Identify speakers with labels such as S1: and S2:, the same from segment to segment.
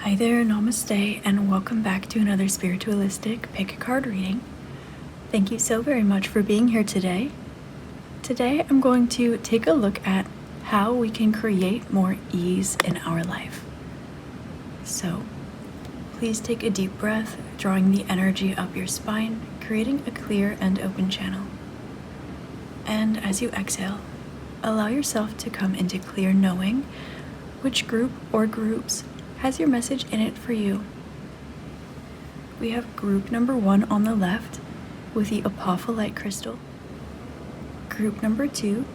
S1: Hi there, namaste, and welcome back to another spiritualistic pick a card reading. Thank you so very much for being here today. Today I'm going to take a look at how we can create more ease in our life. So please take a deep breath, drawing the energy up your spine, creating a clear and open channel. And as you exhale, allow yourself to come into clear knowing which group or groups has your message in it for you. We have group number 1 on the left with the Apophylite crystal, group number 2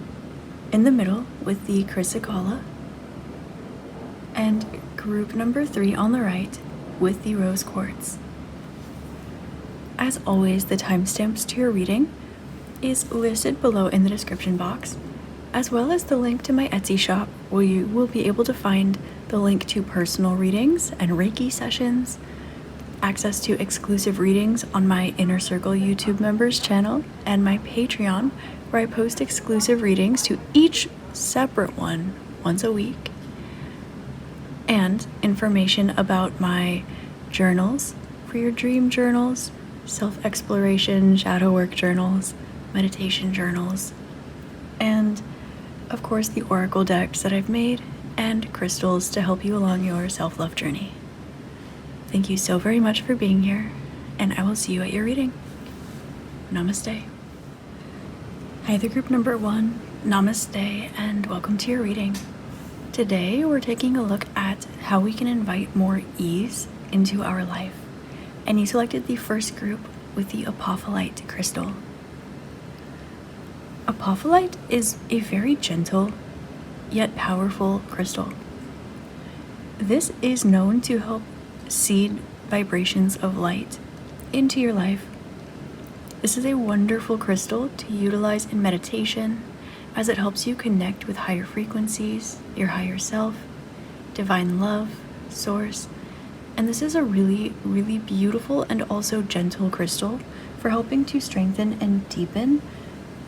S1: in the middle with the Chrysocolla, and group number 3 on the right with the Rose Quartz. As always, the timestamps to your reading is listed below in the description box, as well as the link to my Etsy shop, where you will be able to find the link to personal readings and Reiki sessions, access to exclusive readings on my Inner Circle YouTube members channel, and my Patreon, where I post exclusive readings to each separate one once a week, and information about my journals for your dream journals, self-exploration, shadow work journals, meditation journals, and of course the oracle decks that I've made and crystals to help you along your self-love journey. Thank you so very much for being here, and I will see you at your reading. Namaste. Hi there, group number 1. Namaste, and welcome to your reading. Today we're taking a look at how we can invite more ease into our life, and you selected the first group with the Apophylite crystal. Apophylite is a very gentle yet powerful crystal. This is known to help seed vibrations of light into your life. This is a wonderful crystal to utilize in meditation, as it helps you connect with higher frequencies, your higher self, divine love, source, and this is a really, really beautiful and also gentle crystal for helping to strengthen and deepen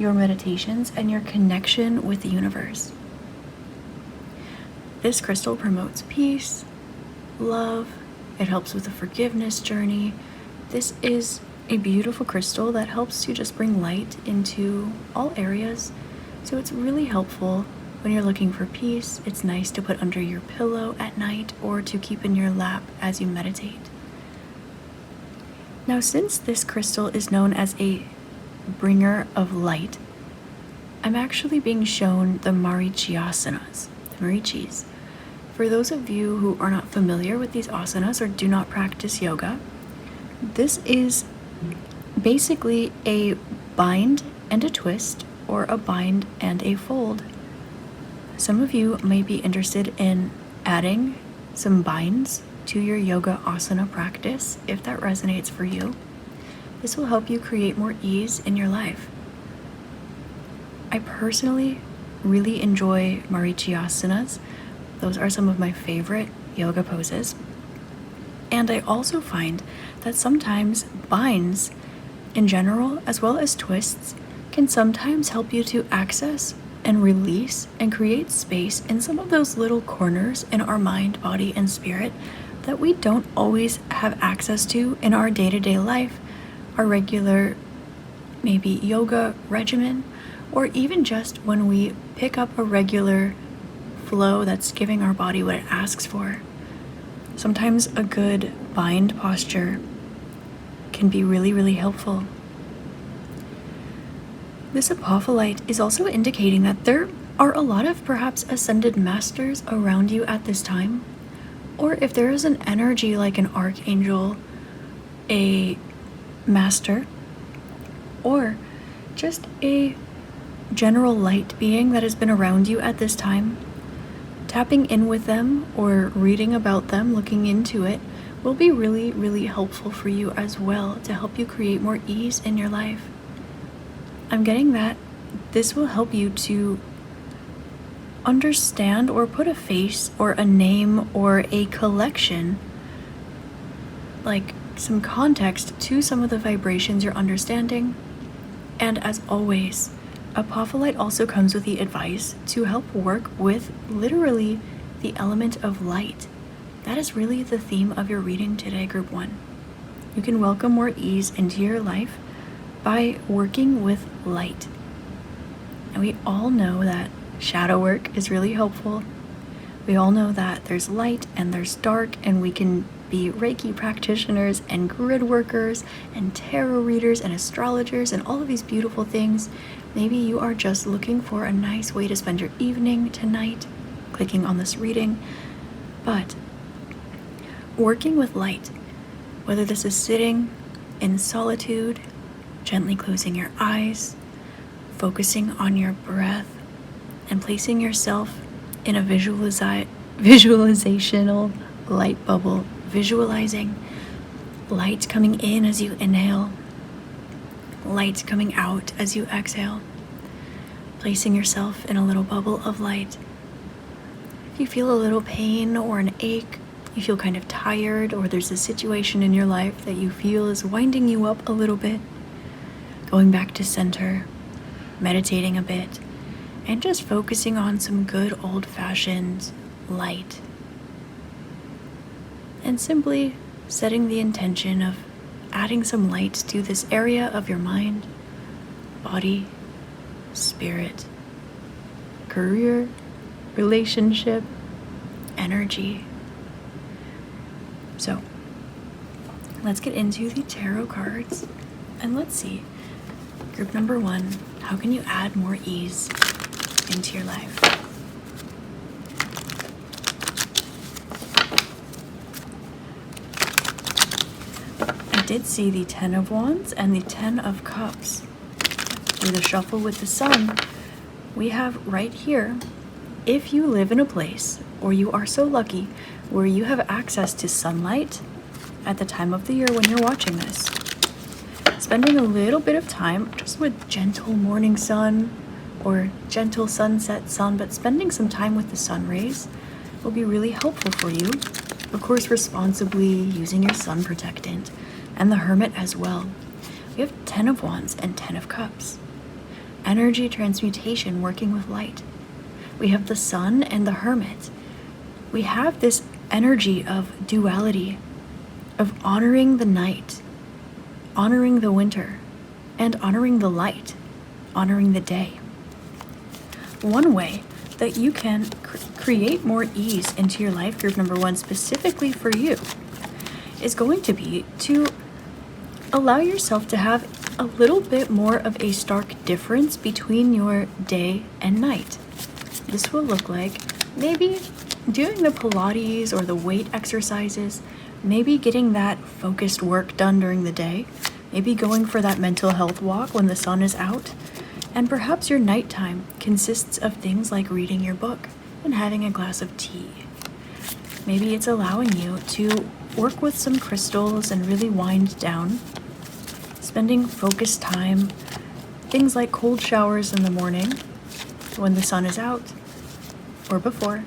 S1: your meditations and your connection with the universe. This crystal promotes peace, love, it helps with the forgiveness journey. This is a beautiful crystal that helps to just bring light into all areas. So it's really helpful when you're looking for peace. It's nice to put under your pillow at night or to keep in your lap as you meditate. Now, since this crystal is known as a bringer of light, I'm actually being shown the Marichiasanas, the Marichis. For those of you who are not familiar with these asanas or do not practice yoga, this is basically a bind and a twist, or a bind and a fold. Some of you may be interested in adding some binds to your yoga asana practice if that resonates for you. This will help you create more ease in your life. I personally really enjoy Marichiasanas. Those are some of my favorite yoga poses. And I also find that sometimes binds in general, as well as twists, can sometimes help you to access and release and create space in some of those little corners in our mind, body, and spirit that we don't always have access to in our day-to-day life, our regular maybe yoga regimen, or even just when we pick up a regular flow that's giving our body what it asks for. Sometimes a good bind posture can be really, really helpful. This Apophylite is also indicating that there are a lot of perhaps ascended masters around you at this time, or if there is an energy like an archangel, a master, or just a general light being that has been around you at this time, tapping in with them or reading about them, looking into it, will be really, really helpful for you as well to help you create more ease in your life. I'm getting that this will help you to understand or put a face or a name or a collection, like some context to some of the vibrations you're understanding. And as always, Apophylite also comes with the advice to help work with literally the element of light that is really the theme of your reading today, Group 1. You can welcome more ease into your life by working with light. And we all know that shadow work is really helpful. We all know that there's light and there's dark, and we can be Reiki practitioners and grid workers and tarot readers and astrologers and all of these beautiful things. Maybe you are just looking for a nice way to spend your evening tonight, clicking on this reading. But working with light, whether this is sitting in solitude, gently closing your eyes, focusing on your breath, and placing yourself in a visualizational light bubble, visualizing light coming in as you inhale, light coming out as you exhale, placing yourself in a little bubble of light. If you feel a little pain or an ache, you feel kind of tired, or there's a situation in your life that you feel is winding you up a little bit, going back to center, meditating a bit, and just focusing on some good old-fashioned light. And simply setting the intention of adding some light to this area of your mind, body, spirit, career, relationship, energy. So, let's get into the tarot cards, and let's see. Group number 1, how can you add more ease into your life? I did see the 10 of Wands and the 10 of Cups. Through the shuffle with the Sun, we have right here, if you live in a place, or you are so lucky, where you have access to sunlight at the time of the year when you're watching this, spending a little bit of time just with gentle morning sun or gentle sunset sun, but spending some time with the sun rays will be really helpful for you. Of course, responsibly using your sun protectant and the Hermit as well. We have 10 of Wands and 10 of Cups. Energy transmutation, working with light. We have the Sun and the Hermit. We have this energy of duality, of honoring the night, honoring the winter, and honoring the light, honoring the day. One way that you can create more ease into your life, Group number 1, specifically for you, is going to be to allow yourself to have a little bit more of a stark difference between your day and night. This will look like maybe doing the Pilates or the weight exercises, maybe getting that focused work done during the day, maybe going for that mental health walk when the sun is out, and perhaps your nighttime consists of things like reading your book and having a glass of tea. Maybe it's allowing you to work with some crystals and really wind down, spending focused time, things like cold showers in the morning when the sun is out or before,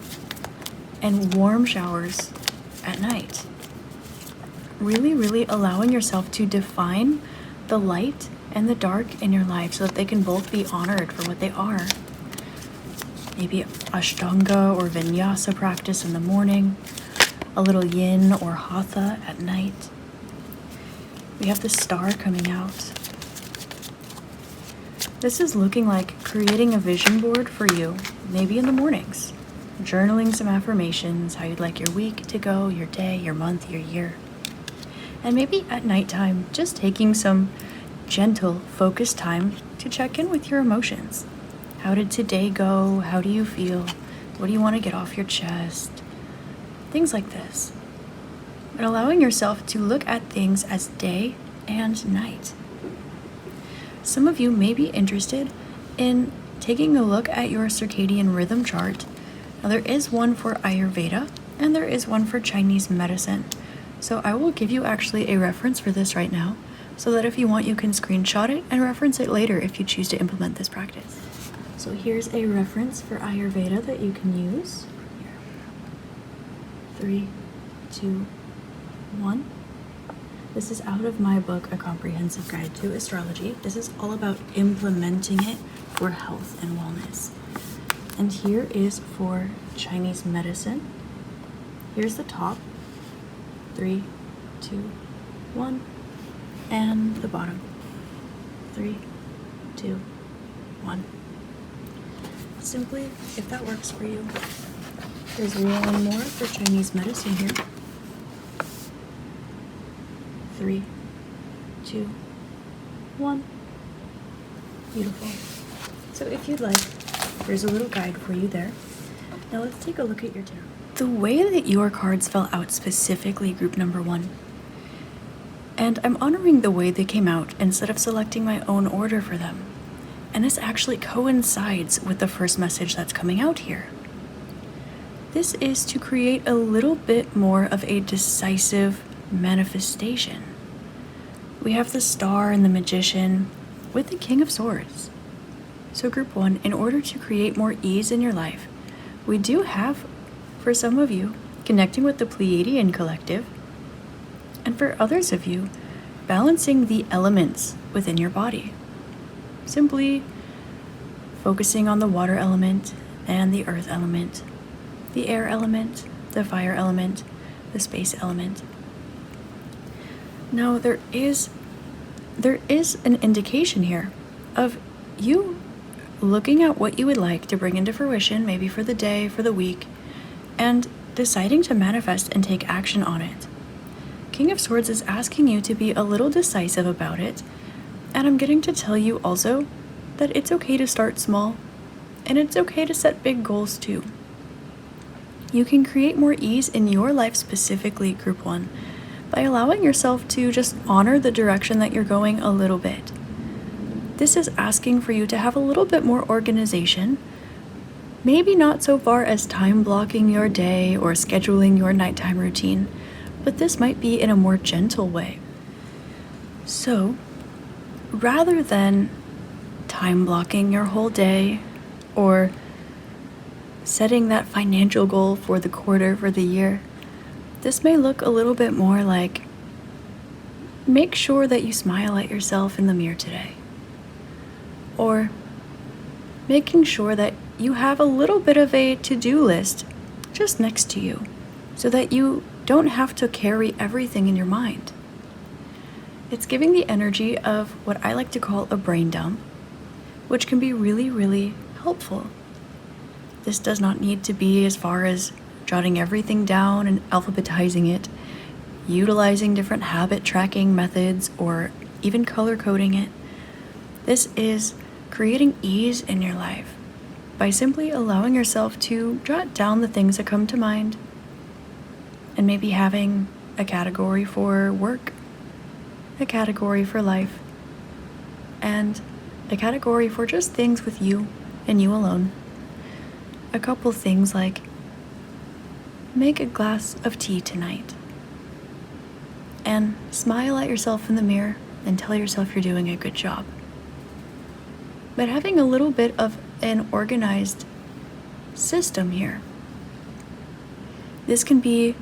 S1: and warm showers at night. Really allowing yourself to define the light and the dark in your life so that they can both be honored for what they are. Maybe Ashtanga or Vinyasa practice in the morning, a little Yin or Hatha at night. We have the Star coming out. This is looking like creating a vision board for you, maybe in the mornings, journaling some affirmations, how you'd like your week to go, your day, your month, your year. And maybe at nighttime, just taking some gentle, focused time to check in with your emotions. How did today go? How do you feel? What do you want to get off your chest? Things like this. But allowing yourself to look at things as day and night. Some of you may be interested in taking a look at your circadian rhythm chart. Now, there is one for Ayurveda and there is one for Chinese medicine. So I will give you actually a reference for this right now, so that if you want, you can screenshot it and reference it later if you choose to implement this practice. So here's a reference for Ayurveda that you can use. 3, 2, 1. This is out of my book, A Comprehensive Guide to Astrology. This is all about implementing it for health and wellness. And here is for Chinese medicine. here's the top. 3, 2, 1. And the bottom. 3, 2, 1. Simply, if that works for you, there's one more for Chinese medicine here. 3, 2, 1. Beautiful. So if you'd like, there's a little guide for you there. Now let's take a look at your tarot. The way that your cards fell out specifically, group number 1. And I'm honoring the way they came out instead of selecting my own order for them. And this actually coincides with the first message that's coming out here. This is to create a little bit more of a decisive manifestation. We have the Star and the Magician with the King of Swords. So group 1, in order to create more ease in your life, we do have, for some of you, connecting with the Pleiadian collective, and for others of you, balancing the elements within your body. Simply focusing on the water element and the earth element, the air element, the fire element, the space element. Now there is an indication here of you looking at what you would like to bring into fruition, maybe for the day, for the week, and deciding to manifest and take action on it. King of Swords is asking you to be a little decisive about it, and I'm getting to tell you also that it's okay to start small, and it's okay to set big goals too. You can create more ease in your life, specifically group 1, by allowing yourself to just honor the direction that you're going a little bit. This is asking for you to have a little bit more organization, maybe not so far as time blocking your day or scheduling your nighttime routine, but this might be in a more gentle way. So, rather than time blocking your whole day or setting that financial goal for the quarter, for the year, this may look a little bit more like, make sure that you smile at yourself in the mirror today. Or making sure that you have a little bit of a to-do list just next to you so that you don't have to carry everything in your mind. It's giving the energy of what I like to call a brain dump, which can be really, really helpful. This does not need to be as far as jotting everything down and alphabetizing it, utilizing different habit tracking methods, or even color coding it. This is creating ease in your life by simply allowing yourself to jot down the things that come to mind, and maybe having a category for work, a category for life, and a category for just things with you and you alone. A couple things like, make a glass of tea tonight, and smile at yourself in the mirror and tell yourself you're doing a good job. But having a little bit of an organized system here. This can be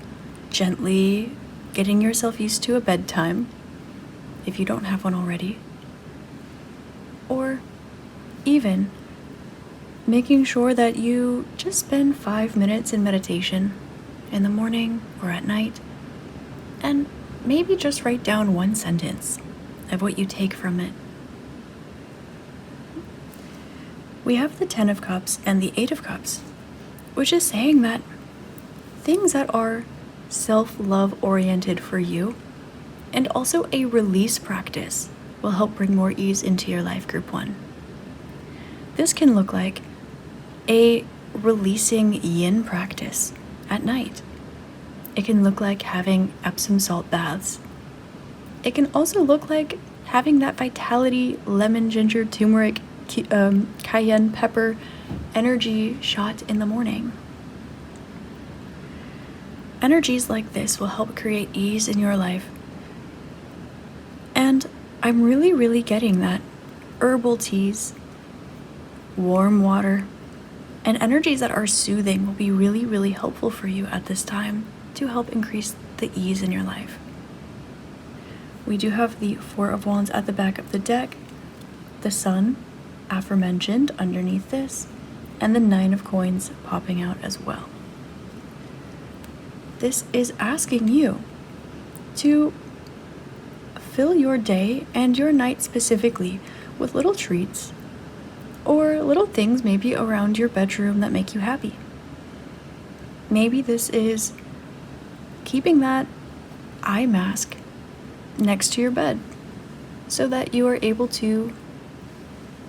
S1: gently getting yourself used to a bedtime, if you don't have one already, or even making sure that you just spend 5 minutes in meditation in the morning or at night, and maybe just write down one sentence of what you take from it. We have the 10 of Cups and the 8 of Cups, which is saying that things that are self-love oriented for you, and also a release practice, will help bring more ease into your life, group 1. This can look like a releasing yin practice at night. It can look like having Epsom salt baths. It can also look like having that vitality lemon, ginger, turmeric, cayenne pepper energy shot in the morning. Energies like this will help create ease in your life. And I'm really getting that herbal teas, warm water, and energies that are soothing will be really helpful for you at this time to help increase the ease in your life. We do have the 4 of Wands at the back of the deck, the Sun, aforementioned, underneath this, and the 9 of Coins popping out as well. this is asking you to fill your day and your night specifically with little treats or little things maybe around your bedroom that make you happy. Maybe this is keeping that eye mask next to your bed so that you are able to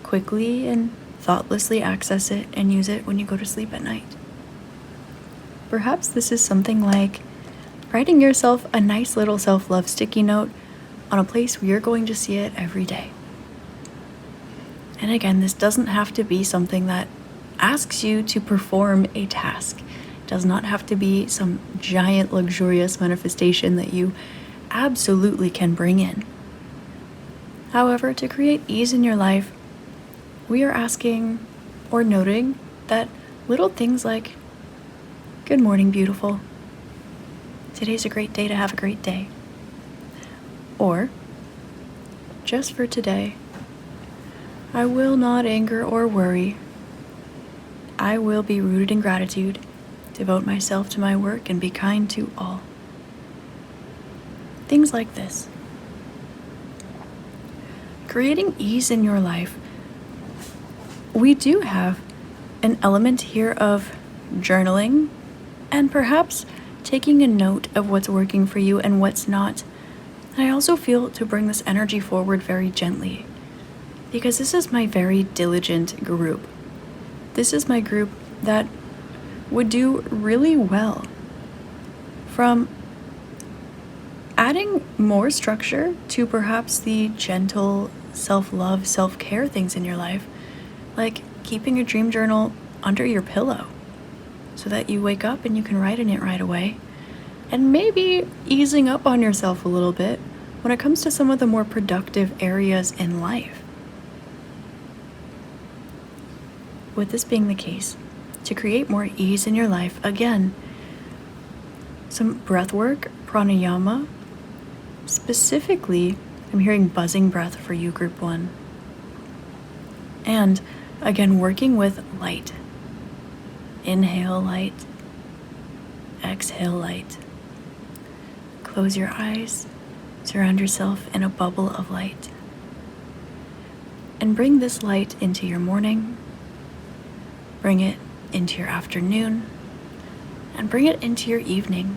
S1: quickly and thoughtlessly access it and use it when you go to sleep at night. Perhaps this is something like writing yourself a nice little self-love sticky note on a place where you're going to see it every day. And again, this doesn't have to be something that asks you to perform a task. It does not have to be some giant luxurious manifestation that you absolutely can bring in. However, to create ease in your life, we are asking or noting that little things like, "Good morning, beautiful. Today's a great day to have a great day." Or, "Just for today, I will not anger or worry. I will be rooted in gratitude, devote myself to my work, and be kind to all." Things like this. Creating ease in your life. We do have an element here of journaling and perhaps taking a note of what's working for you and what's not. And I also feel to bring this energy forward very gently, because this is my very diligent group. This is my group that would do really well from adding more structure to perhaps the gentle self-love, self-care things in your life, like keeping a dream journal under your pillow so that you wake up and you can write in it right away, and maybe easing up on yourself a little bit when it comes to some of the more productive areas in life. With this being the case, to create more ease in your life, again, some breath work, pranayama. Specifically, I'm hearing buzzing breath for you, group 1. And again, working with light. Inhale light, exhale light. Close your eyes, surround yourself in a bubble of light. And bring this light into your morning, bring it into your afternoon, and bring it into your evening.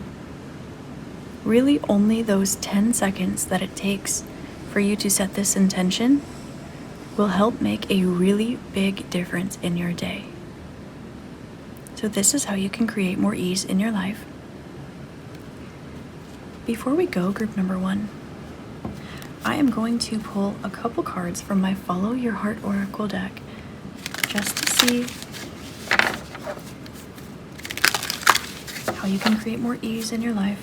S1: Really only those 10 seconds that it takes for you to set this intention will help make a really big difference in your day. So this is how you can create more ease in your life. Before we go, group number 1, I am going to pull a couple cards from my Follow Your Heart Oracle deck just to see how you can create more ease in your life.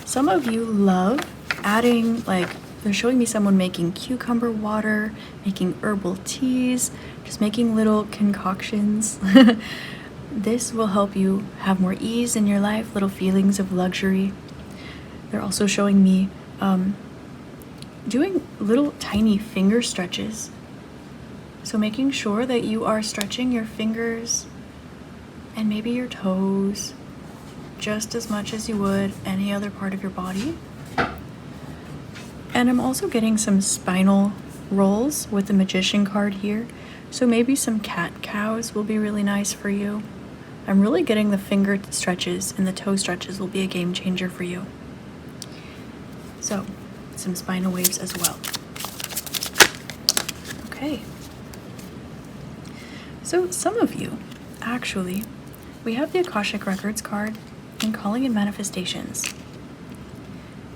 S1: Some of you love adding, they're showing me someone making cucumber water, making herbal teas, just making little concoctions. This will help you have more ease in your life, little feelings of luxury. They're also showing me doing little tiny finger stretches. So making sure that you are stretching your fingers and maybe your toes just as much as you would any other part of your body. And I'm also getting some spinal rolls with the Magician card here. So maybe some cat-cows will be really nice for you. I'm really getting the finger stretches, and the toe stretches will be a game changer for you. So, some spinal waves as well. Okay. So some of you, actually, we have the Akashic Records card in Calling in Manifestations.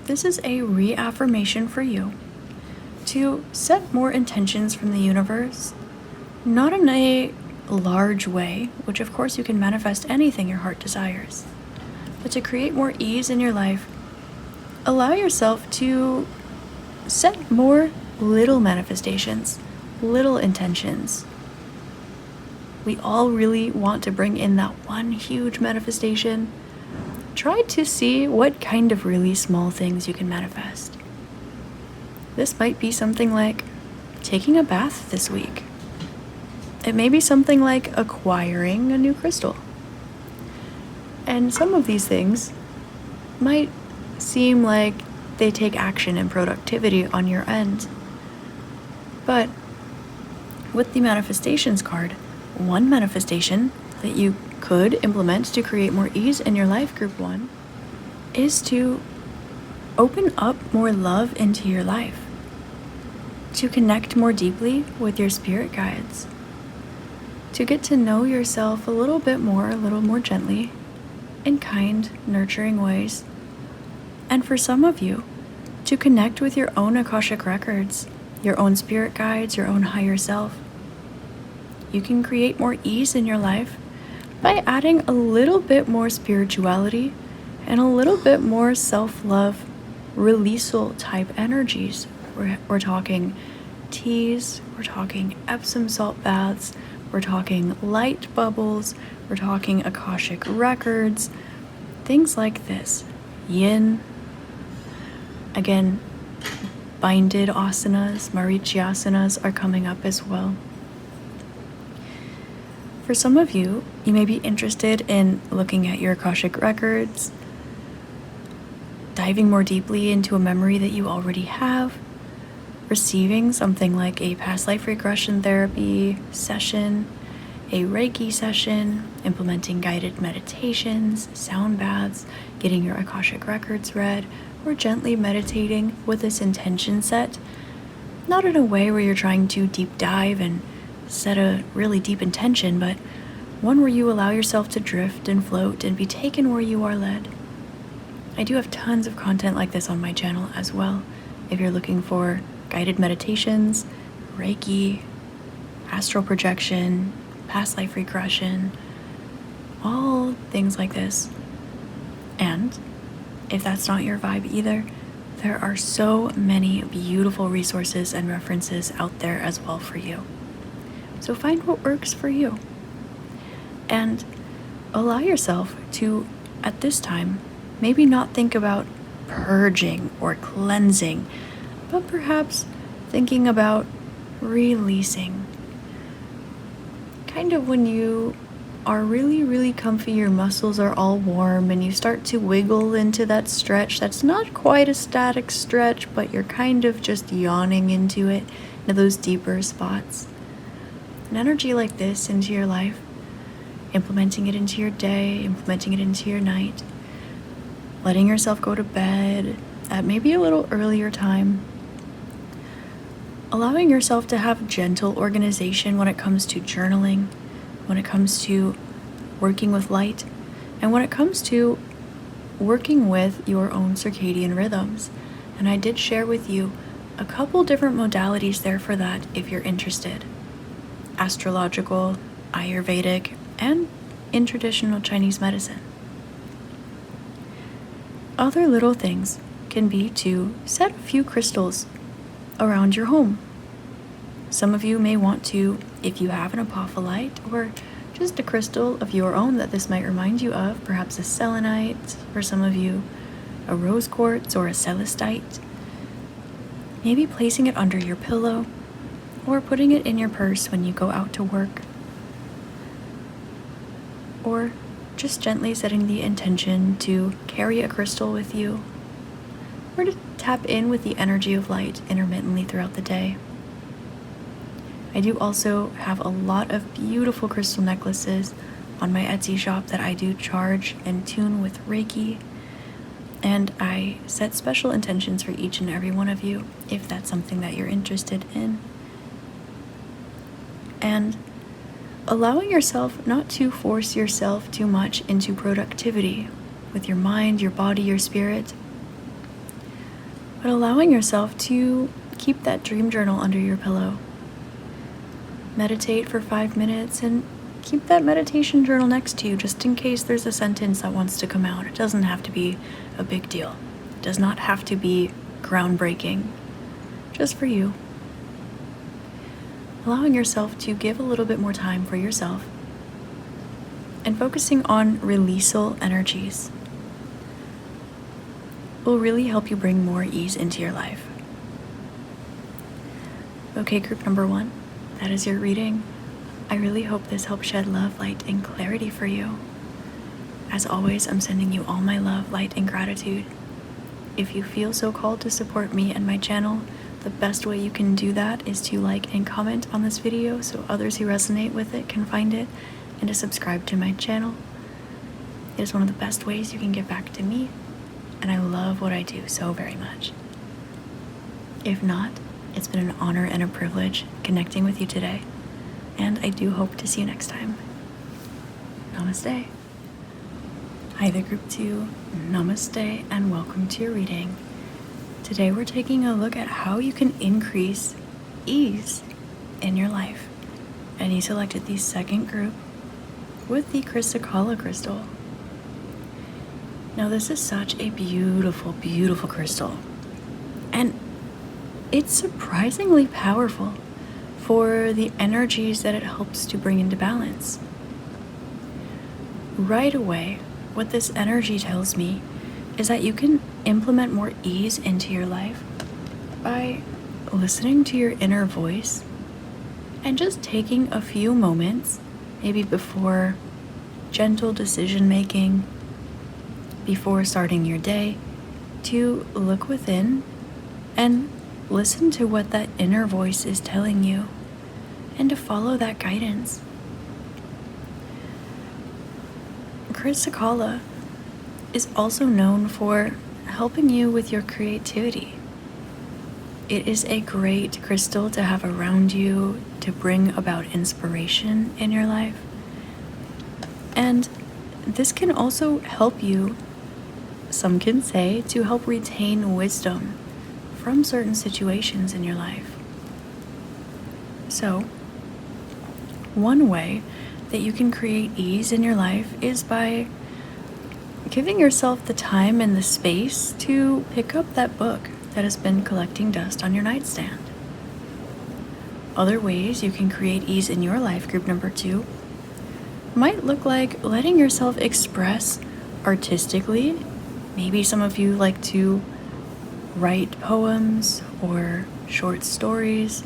S1: This is a reaffirmation for you to set more intentions from the universe, not in a large way, which of course you can manifest anything your heart desires, but to create more ease in your life, allow yourself to set more little manifestations, little intentions. We all really want to bring in that one huge manifestation. Try to see what kind of really small things you can manifest. This might be something like taking a bath this week. It may be something like acquiring a new crystal. And some of these things might seem like they take action and productivity on your end. But with the manifestations card, one manifestation that you could implement to create more ease in your life, group 1, is to open up more love into your life, to connect more deeply with your spirit guides, to get to know yourself a little more gently, in kind, nurturing ways, and for some of you, to connect with your own Akashic records, your own spirit guides, your own higher self. You can create more ease in your life by adding a little bit more spirituality and a little bit more self-love, releasal type energies. We're talking teas, we're talking Epsom salt baths, we're talking light bubbles, we're talking Akashic records, things like this. Yin. Again, binded asanas, marichyasanas are coming up as well. For some of you, you may be interested in looking at your Akashic records, diving more deeply into a memory that you already have, receiving something like a past life regression therapy session, a Reiki session, implementing guided meditations, sound baths, getting your Akashic records read, or gently meditating with this intention set, not in a way where you're trying to deep dive and set a really deep intention, but one where you allow yourself to drift and float and be taken where you are led. I do have tons of content like this on my channel as well. If you're looking for guided meditations, Reiki, astral projection, past life regression, all things like this. And if that's not your vibe either, there are so many beautiful resources and references out there as well for you. So find what works for you. And allow yourself to, at this time, maybe not think about purging or cleansing, but perhaps thinking about releasing. Kind of when you are really, really comfy, your muscles are all warm, and you start to wiggle into that stretch that's not quite a static stretch, but you're kind of just yawning into it, into those deeper spots. An energy like this into your life, implementing it into your day, implementing it into your night, letting yourself go to bed at maybe a little earlier time, allowing yourself to have gentle organization when it comes to journaling, when it comes to working with light, and when it comes to working with your own circadian rhythms. And I did share with you a couple different modalities there for that if you're interested. Astrological, Ayurvedic, and in traditional Chinese medicine. Other little things can be to set a few crystals around your home. Some of you may want to, if you have an Apophylite or just a crystal of your own that this might remind you of, perhaps a selenite, for some of you, a rose quartz or a celestite, maybe placing it under your pillow or putting it in your purse when you go out to work, or just gently setting the intention to carry a crystal with you, or to tap in with the energy of light intermittently throughout the day. I do also have a lot of beautiful crystal necklaces on my Etsy shop that I do charge and tune with Reiki, and I set special intentions for each and every one of you if that's something that you're interested in. And allowing yourself not to force yourself too much into productivity with your mind, your body, your spirit, but allowing yourself to keep that dream journal under your pillow. Meditate for 5 minutes and keep that meditation journal next to you just in case there's a sentence that wants to come out. It doesn't have to be a big deal. It does not have to be groundbreaking. Just for you. Allowing yourself to give a little bit more time for yourself and focusing on releasal energies will really help you bring more ease into your life. Okay, group number 1, that is your reading. I really hope this helps shed love, light, and clarity for you. As always, I'm sending you all my love, light, and gratitude. If you feel so called to support me and my channel, the best way you can do that is to like and comment on this video so others who resonate with it can find it, and to subscribe to my channel. It is one of the best ways you can give back to me, and I love what I do so very much. If not, it's been an honor and a privilege connecting with you today, and I do hope to see you next time. Namaste. Hi there, Group 2. Namaste and welcome to your reading. Today we're taking a look at how you can increase ease in your life. And you selected the second group with the Chrysocolla crystal. Now this is such a beautiful, beautiful crystal. And it's surprisingly powerful for the energies that it helps to bring into balance. Right away, what this energy tells me is that you can implement more ease into your life by listening to your inner voice and just taking a few moments, maybe before gentle decision making, before starting your day, to look within and listen to what that inner voice is telling you and to follow that guidance. Chrysocolla is also known for helping you with your creativity. It is a great crystal to have around you to bring about inspiration in your life. And this can also help you, some can say, to help retain wisdom from certain situations in your life. So, one way that you can create ease in your life is by giving yourself the time and the space to pick up that book that has been collecting dust on your nightstand. Other ways you can create ease in your life, group number 2, might look like letting yourself express artistically. Maybe some of you like to write poems or short stories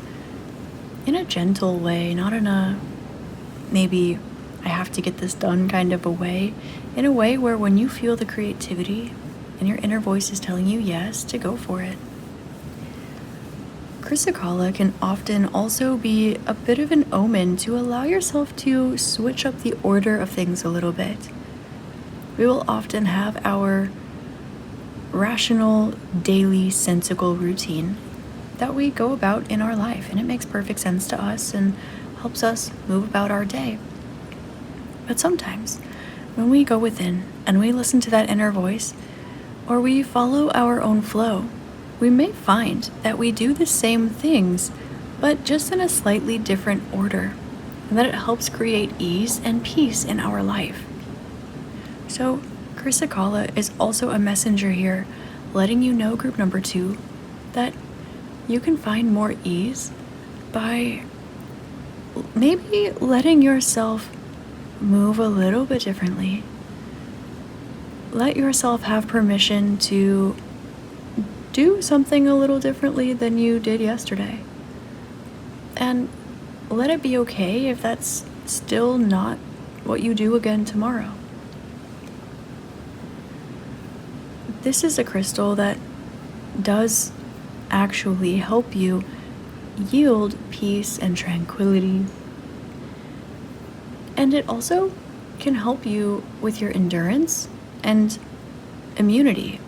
S1: in a gentle way, not in a maybe I have to get this done kind of a way, in a way where when you feel the creativity and your inner voice is telling you yes, to go for it. Chrysocolla can often also be a bit of an omen to allow yourself to switch up the order of things a little bit. We will often have our rational, daily, sensical routine that we go about in our life, and it makes perfect sense to us and helps us move about our day. But sometimes, when we go within and we listen to that inner voice, or we follow our own flow, we may find that we do the same things, but just in a slightly different order, and that it helps create ease and peace in our life. So, Chrysocolla is also a messenger here, letting you know, group number 2, that you can find more ease by maybe letting yourself move a little bit differently. Let yourself have permission to do something a little differently than you did yesterday. And let it be okay if that's still not what you do again tomorrow. This is a crystal that does actually help you yield peace and tranquility. And it also can help you with your endurance and immunity.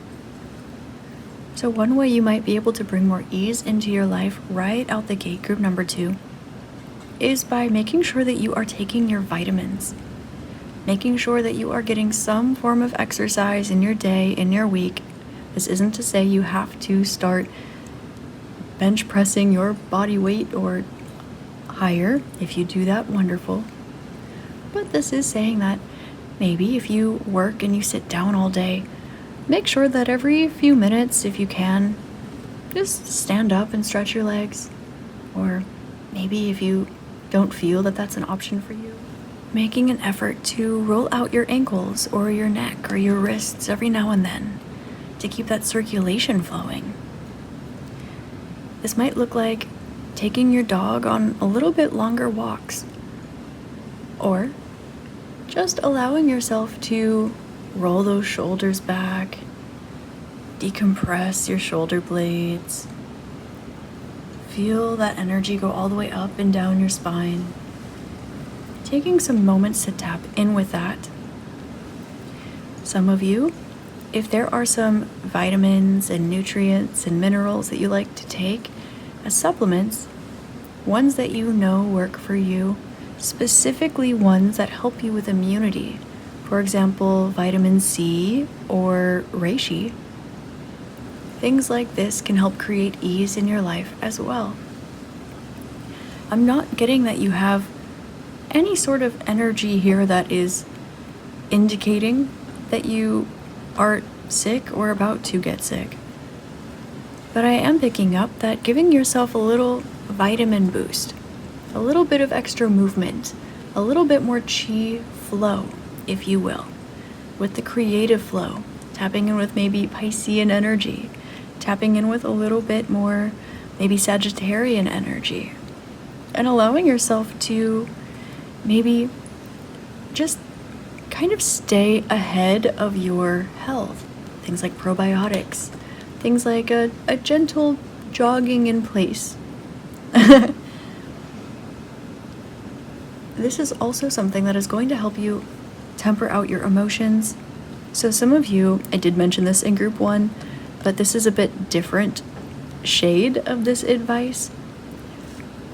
S1: So one way you might be able to bring more ease into your life right out the gate, group number 2, is by making sure that you are taking your vitamins. Making sure that you are getting some form of exercise in your day, in your week. This isn't to say you have to start bench pressing your body weight or higher. If you do that, wonderful. But this is saying that maybe if you work and you sit down all day, make sure that every few minutes, if you can, just stand up and stretch your legs. Or maybe if you don't feel that that's an option for you, making an effort to roll out your ankles or your neck or your wrists every now and then to keep that circulation flowing. This might look like taking your dog on a little bit longer walks, or just allowing yourself to roll those shoulders back, decompress your shoulder blades. Feel that energy go all the way up and down your spine. Taking some moments to tap in with that. Some of you, if there are some vitamins and nutrients and minerals that you like to take as supplements, ones that you know work for you, specifically ones that help you with immunity, for example, vitamin C or reishi, things like this can help create ease in your life as well. I'm not getting that you have any sort of energy here that is indicating that you are sick or about to get sick. But I am picking up that giving yourself a little vitamin boost, a little bit of extra movement, a little bit more chi flow, if you will, with the creative flow, tapping in with maybe Piscean energy, tapping in with a little bit more maybe Sagittarian energy, and allowing yourself to maybe just kind of stay ahead of your health. Things like probiotics, things like a gentle jogging in place. This is also something that is going to help you temper out your emotions. So some of you, I did mention this in group 1, but this is a bit different shade of this advice.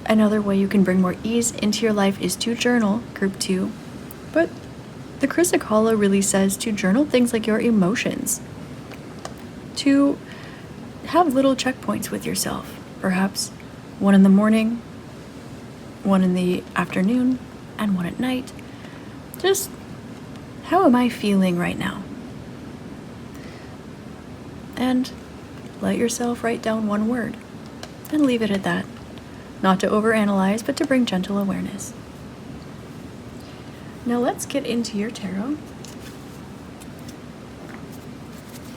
S1: Another way you can bring more ease into your life is to journal, group 2. But the Chrysocolla really says to journal things like your emotions. To have little checkpoints with yourself. Perhaps one in the morning, one in the afternoon, and one at night. Just, how am I feeling right now? And let yourself write down one word and leave it at that. Not to overanalyze, but to bring gentle awareness. Now let's get into your tarot.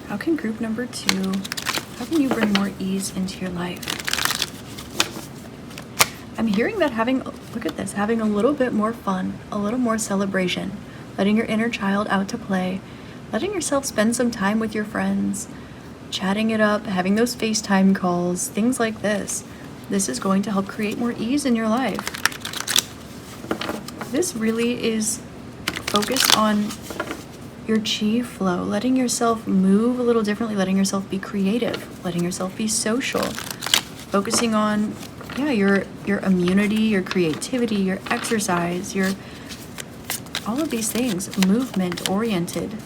S1: How can group number 2, how can you bring more ease into your life? I'm hearing that look at this, having a little bit more fun, a little more celebration, letting your inner child out to play, letting yourself spend some time with your friends, chatting it up, having those FaceTime calls, things like this. This is going to help create more ease in your life. This really is focused on your chi flow, letting yourself move a little differently, letting yourself be creative, letting yourself be social, focusing on your immunity, your creativity, your exercise, your all of these things, movement oriented.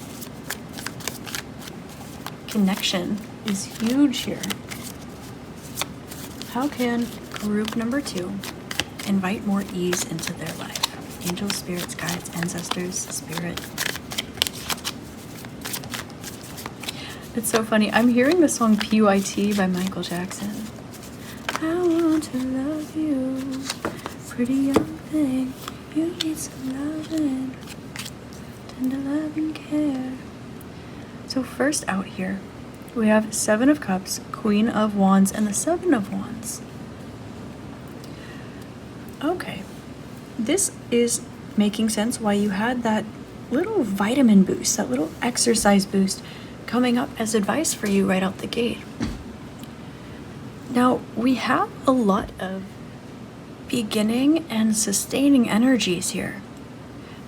S1: Connection is huge here. How can group number 2 invite more ease into their life? Angels, spirits, guides, ancestors, spirit. It's so funny. I'm hearing the song P.Y.T. by Michael Jackson. I want to love you, pretty young thing. You need some loving, tender love and care. So first out here, we have 7 of Cups, Queen of Wands, and the 7 of Wands. Okay, this is making sense why you had that little vitamin boost, that little exercise boost coming up as advice for you right out the gate. Now, we have a lot of beginning and sustaining energies here.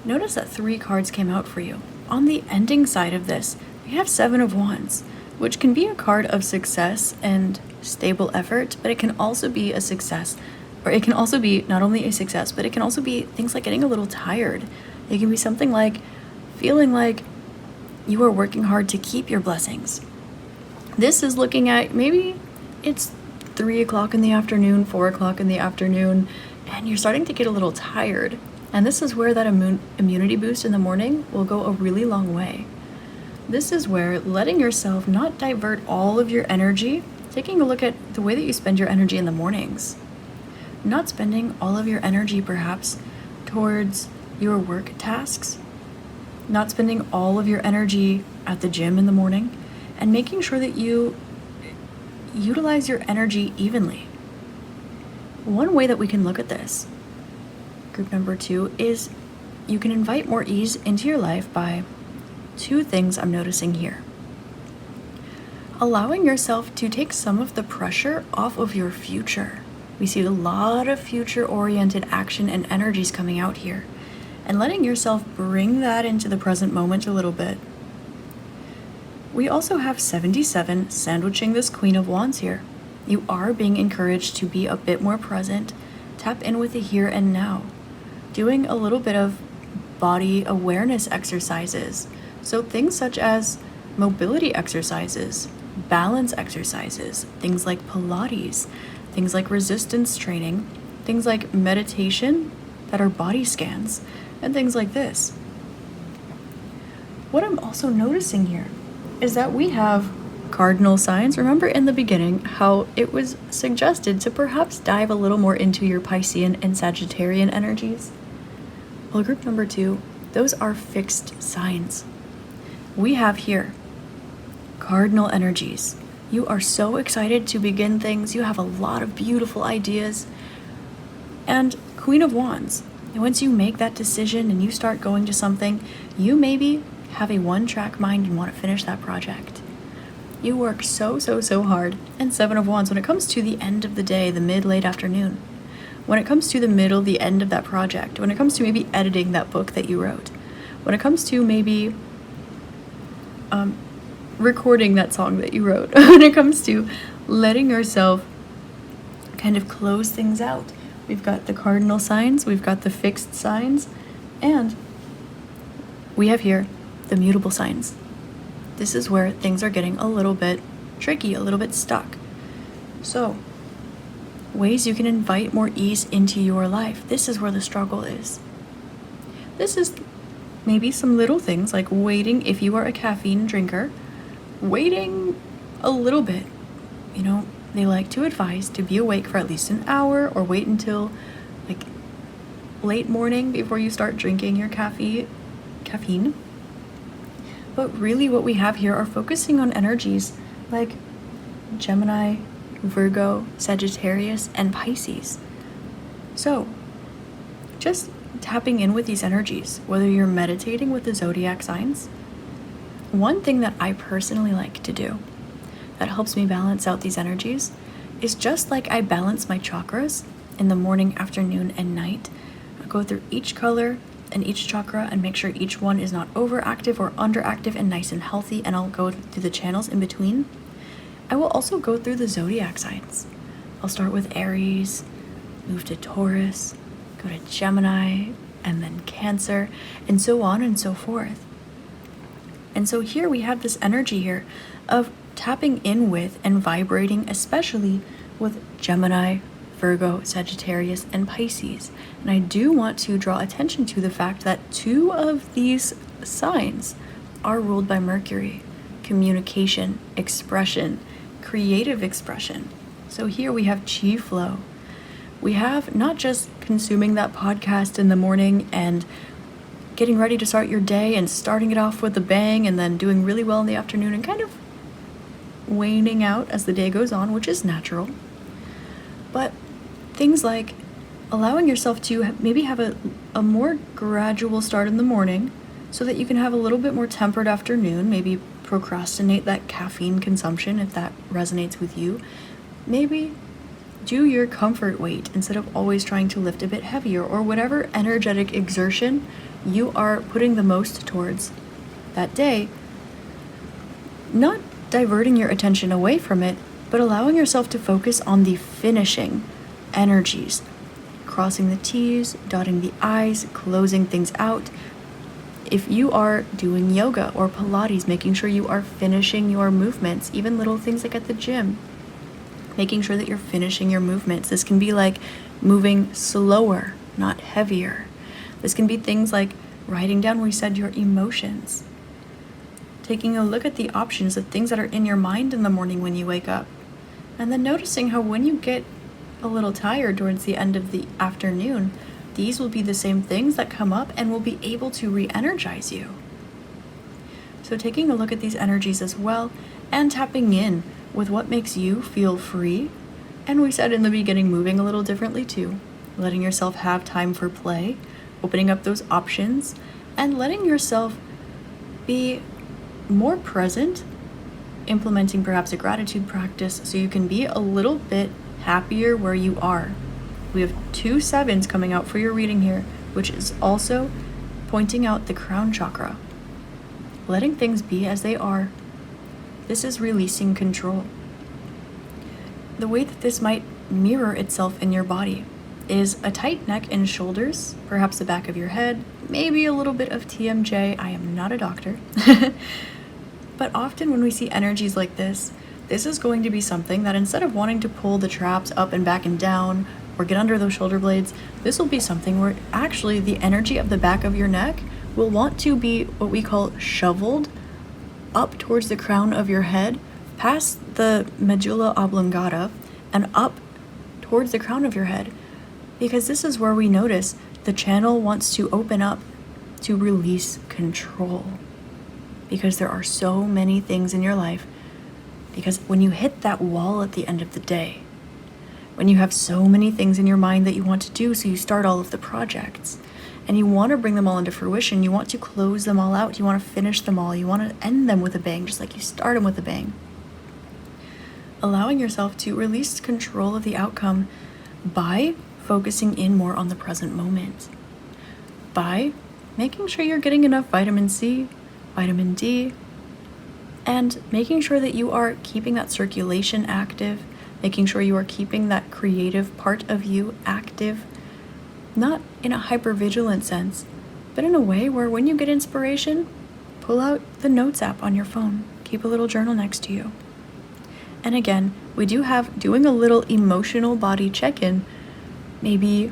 S1: Notice that 3 cards came out for you. On the ending side of this, we have 7 of Wands, which can be a card of success and stable effort, but it can also be a success, or it can also be not only a success, but it can also be things like getting a little tired. It can be something like feeling like you are working hard to keep your blessings. This is looking at maybe it's 3 o'clock in the afternoon, 4 o'clock in the afternoon, and you're starting to get a little tired. And this is where that immunity boost in the morning will go a really long way. This is where letting yourself not divert all of your energy, taking a look at the way that you spend your energy in the mornings. Not spending all of your energy perhaps towards your work tasks. Not spending all of your energy at the gym in the morning, and making sure that you utilize your energy evenly. One way that we can look at this, group number 2, is you can invite more ease into your life by two things I'm noticing here. Allowing yourself to take some of the pressure off of your future. We see a lot of future-oriented action and energies coming out here, and letting yourself bring that into the present moment a little bit. We also have 77 sandwiching this Queen of Wands here. You are being encouraged to be a bit more present, tap in with the here and now, doing a little bit of body awareness exercises. So things such as mobility exercises, balance exercises, things like Pilates, things like resistance training, things like meditation that are body scans, and things like this. What I'm also noticing here is that we have cardinal signs. Remember in the beginning how it was suggested to perhaps dive a little more into your Piscean and Sagittarian energies? Well, group number 2, those are fixed signs. We have here cardinal energies. You are so excited to begin things. You have a lot of beautiful ideas. And Queen of Wands. Once you make that decision and you start going to something, you maybe have a one-track mind and want to finish that project. You work so hard. And 7 of Wands, when it comes to the end of the day, the mid-late afternoon, when it comes to the middle, the end of that project, when it comes to maybe editing that book that you wrote, when it comes to maybe recording that song that you wrote, when it comes to letting yourself kind of close things out. We've got the cardinal signs, we've got the fixed signs, and we have here the mutable signs. This is where things are getting a little bit tricky, a little bit stuck. So, ways you can invite more ease into your life. This is where the struggle is. This is maybe some little things like waiting, if you are a caffeine drinker, waiting a little bit. You know, they like to advise to be awake for at least an hour or wait until like late morning before you start drinking your caffeine. But really what we have here are focusing on energies like Gemini, Virgo, Sagittarius, and Pisces. So just tapping in with these energies, whether you're meditating with the zodiac signs. One thing that I personally like to do that helps me balance out these energies is just like I balance my chakras in the morning, afternoon, and night. I go through each color and each chakra and make sure each one is not overactive or underactive and nice and healthy, and I'll go through the channels in between. I will also go through the zodiac signs. I'll start with Aries, move to Taurus, go to Gemini, and then Cancer, and so on and so forth. And so here we have this energy here of tapping in with and vibrating, especially with Gemini, Virgo, Sagittarius, and Pisces. And I do want to draw attention to the fact that 2 of these signs are ruled by Mercury: communication, expression, creative expression. So here we have chi flow. We have not just consuming that podcast in the morning and getting ready to start your day and starting it off with a bang and then doing really well in the afternoon and kind of waning out as the day goes on, which is natural. But things like allowing yourself to maybe have a more gradual start in the morning so that you can have a little bit more tempered afternoon, maybe procrastinate that caffeine consumption if that resonates with you. Maybe do your comfort weight instead of always trying to lift a bit heavier, or whatever energetic exertion you are putting the most towards that day. Not diverting your attention away from it, but allowing yourself to focus on the finishing energies, crossing the T's, dotting the I's, closing things out. If you are doing yoga or Pilates, making sure you are finishing your movements, even little things like at the gym, making sure that you're finishing your movements. This can be like moving slower, not heavier. This can be things like writing down, we said, your emotions. Taking a look at the options of things that are in your mind in the morning when you wake up. And then noticing how when you get a little tired towards the end of the afternoon, these will be the same things that come up and will be able to re-energize you. So taking a look at these energies as well and tapping in with what makes you feel free. And we said in the beginning, moving a little differently too. Letting yourself have time for play, opening up those options, and letting yourself be more present, implementing perhaps a gratitude practice so you can be a little bit happier where you are. We have 2 sevens coming out for your reading here, which is also pointing out the crown chakra. Letting things be as they are. This is releasing control. The way that this might mirror itself in your body is a tight neck and shoulders, perhaps the back of your head, maybe a little bit of TMJ. I am not a doctor. But often when we see energies like this is going to be something that instead of wanting to pull the traps up and back and down or get under those shoulder blades, this will be something where actually the energy of the back of your neck will want to be what we call shoveled up towards the crown of your head, past the medulla oblongata, and up towards the crown of your head. Because this is where we notice the channel wants to open up to release control. Because there are so many things in your life. Because when you hit that wall at the end of the day, when you have so many things in your mind that you want to do, so you start all of the projects, and you want to bring them all into fruition, you want to close them all out, you want to finish them all, you want to end them with a bang, just like you start them with a bang. Allowing yourself to release control of the outcome by focusing in more on the present moment. By making sure you're getting enough vitamin C, vitamin D, and making sure that you are keeping that circulation active, making sure you are keeping that creative part of you active, not in a hypervigilant sense, but in a way where when you get inspiration, pull out the notes app on your phone, keep a little journal next to you. And again, we do have doing a little emotional body check-in, maybe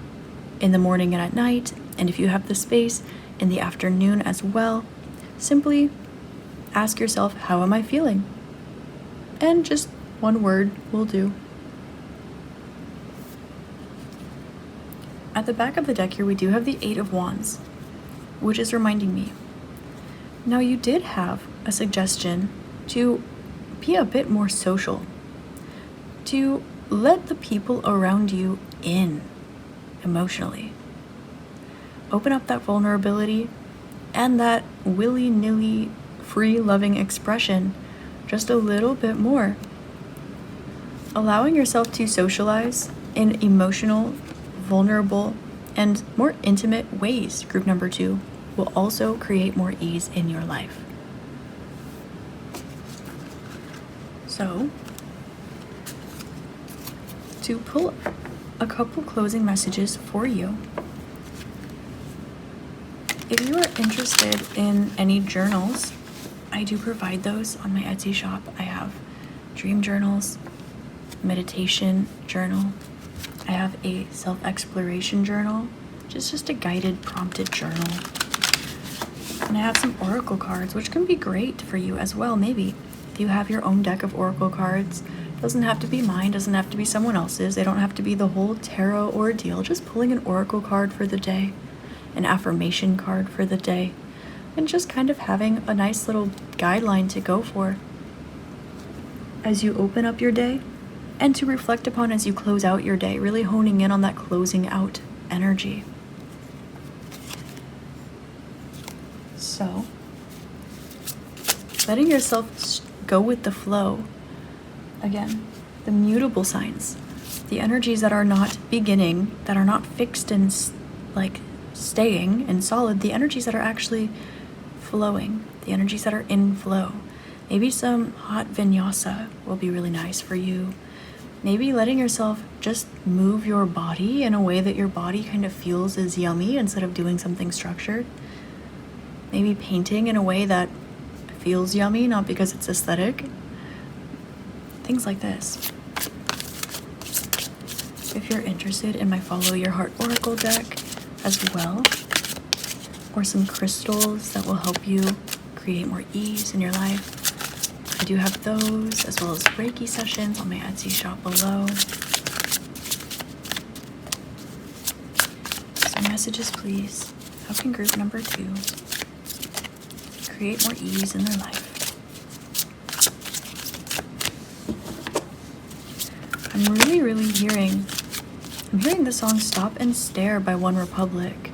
S1: in the morning and at night, and if you have the space, in the afternoon as well. Simply ask yourself, how am I feeling? And just one word will do. At the back of the deck here, we do have the 8 of Wands, which is reminding me. Now, you did have a suggestion to be a bit more social, to let the people around you in emotionally. Open up that vulnerability and that willy-nilly, free, loving expression just a little bit more. Allowing yourself to socialize in emotional, vulnerable, and more intimate ways, group number 2, will also create more ease in your life. So, to pull a couple closing messages for you, if you are interested in any journals, I do provide those on my Etsy shop. I have dream journals, meditation journal, I have a self-exploration journal, which is just a guided, prompted journal. And I have some oracle cards, which can be great for you as well, maybe. If you have your own deck of oracle cards, doesn't have to be mine, doesn't have to be someone else's, they don't have to be the whole tarot ordeal, just pulling an oracle card for the day, an affirmation card for the day, and just kind of having a nice little guideline to go for as you open up your day and to reflect upon as you close out your day, really honing in on that closing out energy. So, letting yourself go with the flow. Again, the mutable signs, the energies that are not beginning, that are not fixed and staying and solid, the energies that are actually flowing, the energies that are in flow. Maybe some hot vinyasa will be really nice for you. Maybe letting yourself just move your body in a way that your body kind of feels is yummy instead of doing something structured. Maybe painting in a way that feels yummy, not because it's aesthetic. Things like this. If you're interested in my Follow Your Heart Oracle deck as well, or some crystals that will help you create more ease in your life, I do have those, as well as Reiki sessions on my Etsy shop below. So messages, please. How can group number 2 create more ease in their life? I'm really hearing the song Stop and Stare by One Republic.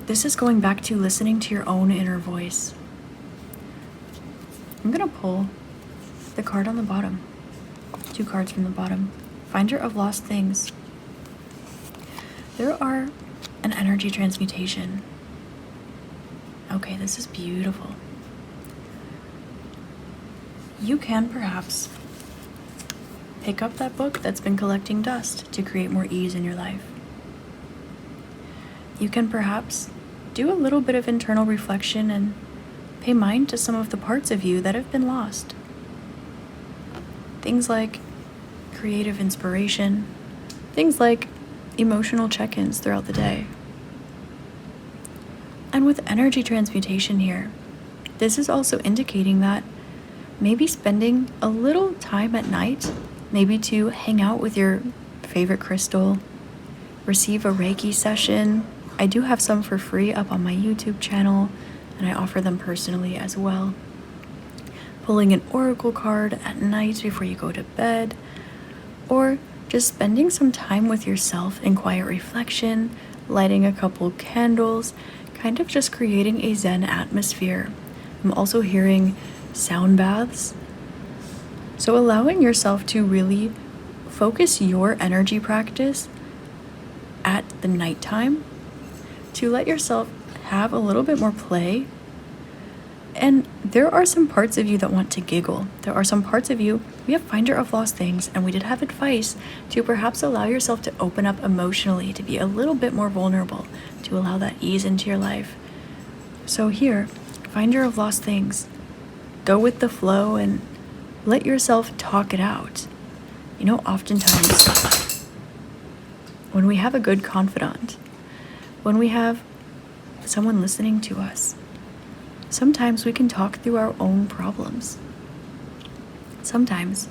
S1: This is going back to listening to your own inner voice. I'm gonna pull the card on the bottom. 2 cards from the bottom. Finder of lost things. There are an energy transmutation. Okay, this is beautiful. You can perhaps pick up that book that's been collecting dust to create more ease in your life. You can perhaps do a little bit of internal reflection and pay mind to some of the parts of you that have been lost. Things like creative inspiration, things like emotional check-ins throughout the day. And with energy transmutation here, this is also indicating that maybe spending a little time at night, maybe to hang out with your favorite crystal, receive a Reiki session. I do have some for free up on my YouTube channel, and I offer them personally as well. Pulling an oracle card at night before you go to bed, or just spending some time with yourself in quiet reflection, lighting a couple candles, kind of just creating a Zen atmosphere. I'm also hearing sound baths. So allowing yourself to really focus your energy practice at the nighttime, to let yourself have a little bit more play. And there are some parts of you that want to giggle. There are some parts of you, we have Finder of Lost Things, and we did have advice to perhaps allow yourself to open up emotionally, to be a little bit more vulnerable, to allow that ease into your life. So here, Finder of Lost Things, go with the flow and let yourself talk it out. You know, oftentimes, when we have a good confidant, when we have someone listening to us, sometimes we can talk through our own problems. Sometimes,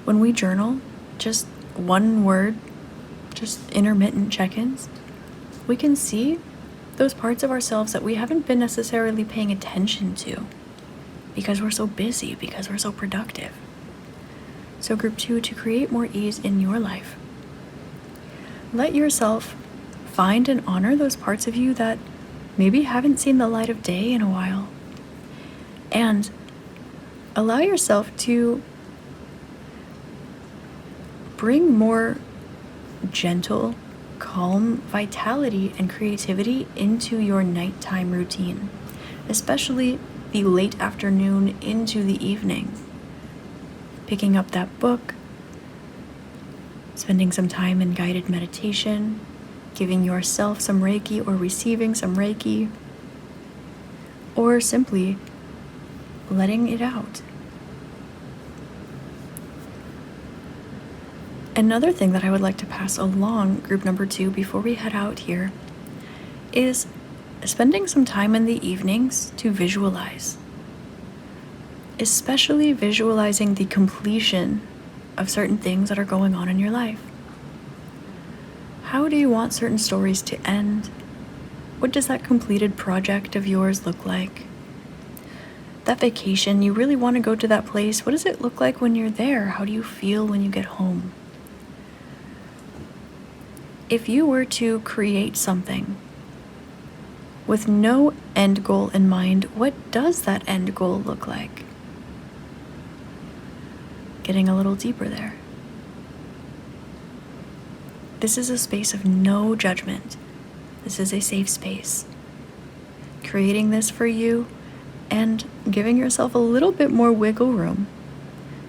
S1: when we journal, just one word, just intermittent check-ins, we can see those parts of ourselves that we haven't been necessarily paying attention to because we're so busy, because we're so productive. So group 2, to create more ease in your life, let yourself find and honor those parts of you that maybe haven't seen the light of day in a while. And allow yourself to bring more gentle, calm vitality and creativity into your nighttime routine, especially the late afternoon into the evening. Picking up that book, spending some time in guided meditation, giving yourself some Reiki or receiving some Reiki, or simply letting it out. Another thing that I would like to pass along, group number 2, before we head out here, is spending some time in the evenings to visualize. Especially visualizing the completion of certain things that are going on in your life. How do you want certain stories to end? What does that completed project of yours look like? That vacation, you really want to go to that place. What does it look like when you're there? How do you feel when you get home? If you were to create something with no end goal in mind, what does that end goal look like? Getting a little deeper there. This is a space of no judgment. This is a safe space. Creating this for you and giving yourself a little bit more wiggle room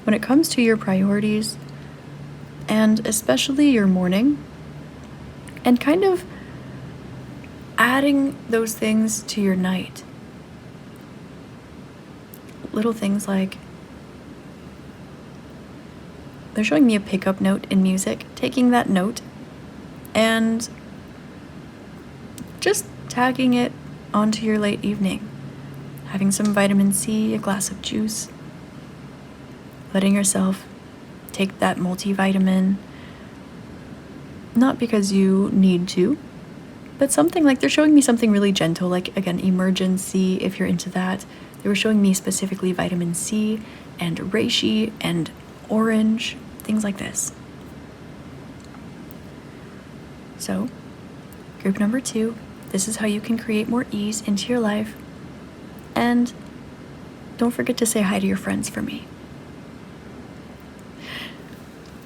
S1: when it comes to your priorities, and especially your morning, and kind of adding those things to your night. Little things like, they're showing me a pickup note in music, taking that note and just tagging it onto your late evening. Having some vitamin C, a glass of juice, letting yourself take that multivitamin, not because you need to, but something like, they're showing me something really gentle, like, again, emergency, if you're into that. They were showing me specifically vitamin C and reishi and orange, things like this. So, group number 2, this is how you can create more ease into your life and don't forget to say hi to your friends for me.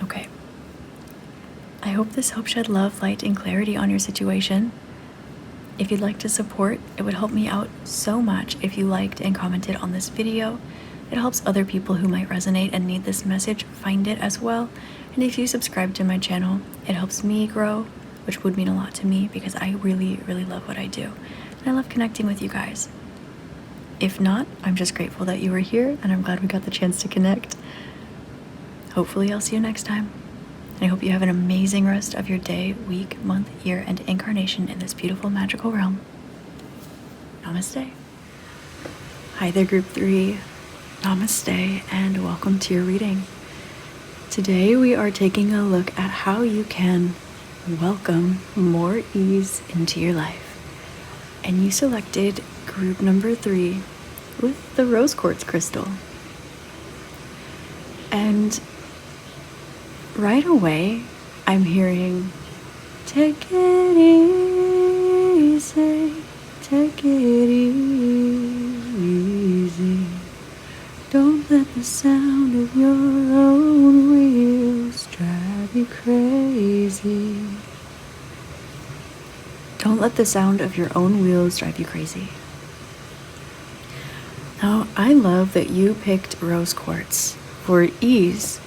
S1: Okay. I hope this helps shed love, light, and clarity on your situation. If you'd like to support, it would help me out so much if you liked and commented on this video. It helps other people who might resonate and need this message find it as well. And if you subscribe to my channel, it helps me grow, which would mean a lot to me because I really, really love what I do. And I love connecting with you guys. If not, I'm just grateful that you were here and I'm glad we got the chance to connect. Hopefully I'll see you next time. And I hope you have an amazing rest of your day, week, month, year, and incarnation in this beautiful magical realm. Namaste. Hi there, Group 3. Namaste and welcome to your reading. Today we are taking a look at how you can welcome more ease into your life. And you selected group number 3 with the rose quartz crystal. And right away, I'm hearing, take it easy, take it easy. Don't let the sound of your own wheels drive you crazy. Don't let the sound of your own wheels drive you crazy. Now, I love that you picked rose quartz for ease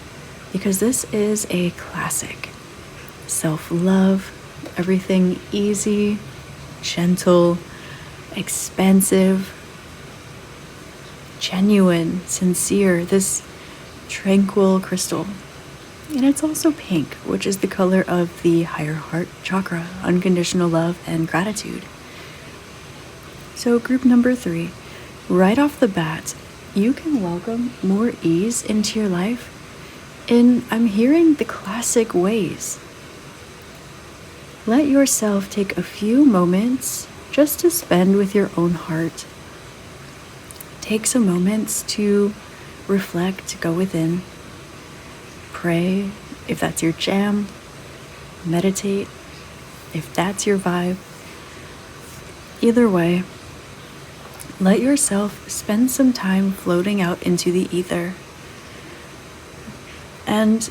S1: because this is a classic. Self-love, everything easy, gentle, expansive, genuine, sincere, this tranquil crystal. And it's also pink, which is the color of the higher heart chakra, unconditional love and gratitude. So group number 3, right off the bat, you can welcome more ease into your life in, I'm hearing, the classic ways. Let yourself take a few moments just to spend with your own heart. Take some moments to reflect, go within, pray if that's your jam, meditate if that's your vibe. Either way, let yourself spend some time floating out into the ether. And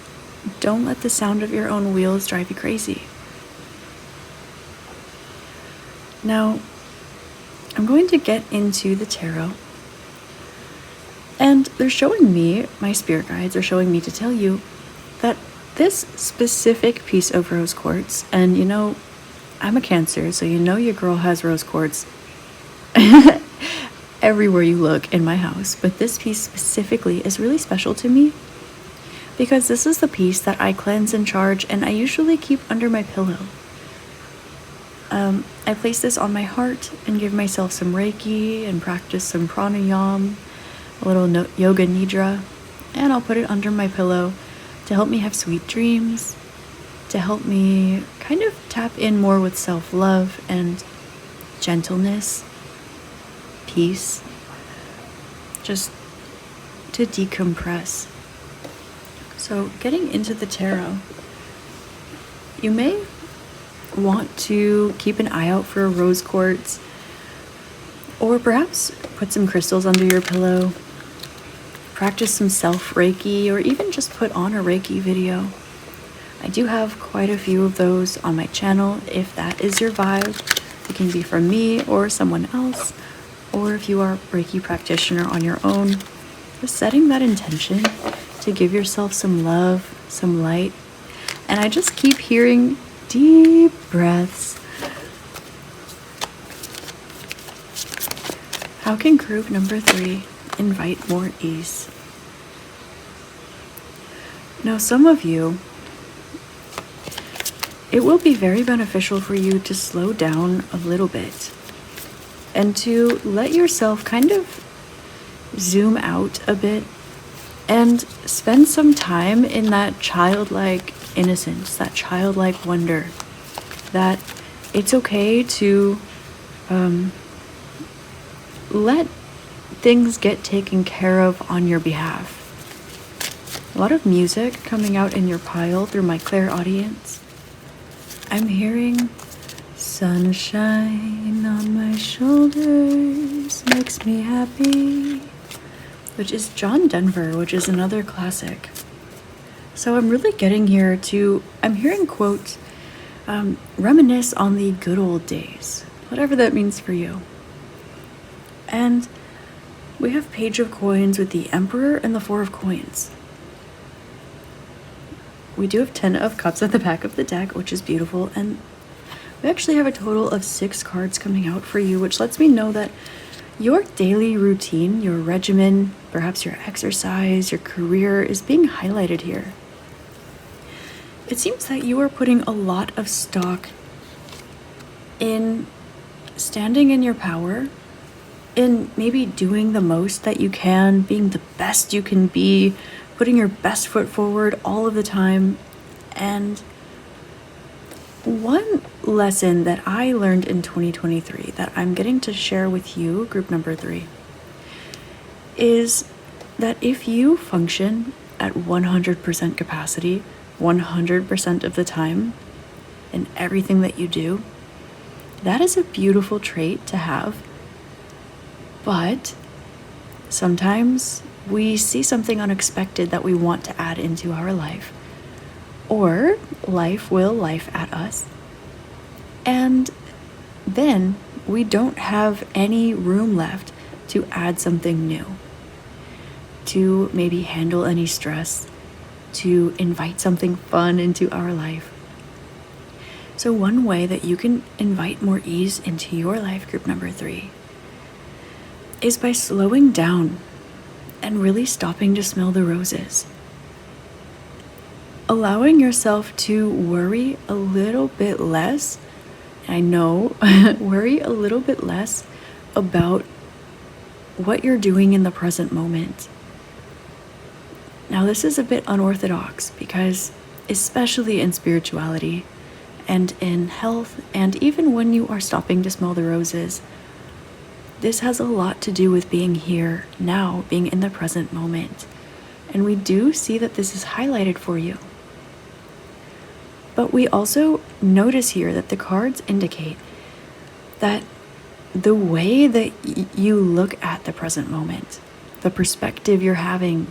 S1: don't let the sound of your own wheels drive you crazy. Now, I'm going to get into the tarot. And they're showing me, my spirit guides are showing me to tell you that this specific piece of rose quartz, and you know, I'm a Cancer, so you know your girl has rose quartz everywhere you look in my house, but this piece specifically is really special to me because this is the piece that I cleanse and charge and I usually keep under my pillow. I place this on my heart and give myself some Reiki and practice some pranayama, a little yoga nidra, and I'll put it under my pillow to help me have sweet dreams, to help me kind of tap in more with self-love and gentleness, peace, just to decompress. So getting into the tarot, you may want to keep an eye out for a rose quartz, or perhaps put some crystals under your pillow, practice some self-Reiki, or even just put on a Reiki video. I do have quite a few of those on my channel. If that is your vibe, it can be from me or someone else, or if you are a Reiki practitioner on your own, just setting that intention to give yourself some love, some light. And I just keep hearing deep breaths. How can group number 3 invite more ease? Now, some of you, it will be very beneficial for you to slow down a little bit and to let yourself kind of zoom out a bit and spend some time in that childlike innocence, that childlike wonder, that it's okay to let things get taken care of on your behalf. A lot of music coming out in your pile through my clairaudience. I'm hearing sunshine on my shoulders makes me happy. which is John Denver, which is another classic. So I'm really getting here I'm hearing quote, reminisce on the good old days, whatever that means for you. And we have Page of Coins with the Emperor and the Four of Coins. We do have 10 of Cups at the back of the deck, which is beautiful, and we actually have a total of 6 cards coming out for you, which lets me know that your daily routine, your regimen, perhaps your exercise, your career is being highlighted here. It seems that you are putting a lot of stock in standing in your power, in maybe doing the most that you can, being the best you can be, putting your best foot forward all of the time. And one lesson that I learned in 2023 that I'm getting to share with you, group number 3, is that if you function at 100% capacity, 100% of the time, in everything that you do, that is a beautiful trait to have. But sometimes we see something unexpected that we want to add into our life, or life will life at us, and then we don't have any room left to add something new, to maybe handle any stress, to invite something fun into our life. So one way that you can invite more ease into your life, group number 3, is by slowing down and really stopping to smell the roses. Allowing yourself to worry a little bit less, I know, worry a little bit less about what you're doing in the present moment. Now, this is a bit unorthodox because, especially in spirituality and in health, and even when you are stopping to smell the roses, this has a lot to do with being here now, being in the present moment. And we do see that this is highlighted for you. But we also notice here that the cards indicate that the way that you look at the present moment, the perspective you're having,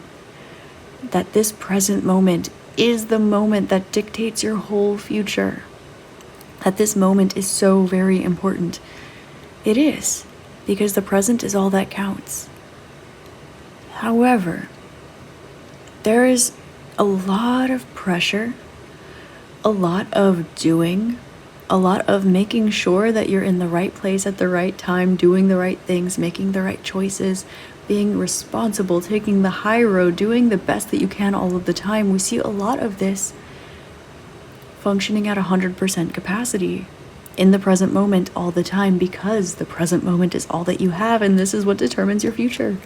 S1: that this present moment is the moment that dictates your whole future, that this moment is so very important. It is, because the present is all that counts. However, there is a lot of pressure, a lot of doing, a lot of making sure that you're in the right place at the right time, doing the right things, making the right choices, being responsible, taking the high road, doing the best that you can all of the time. We see a lot of this functioning at 100% capacity in the present moment all the time, because the present moment is all that you have, and this is what determines your future.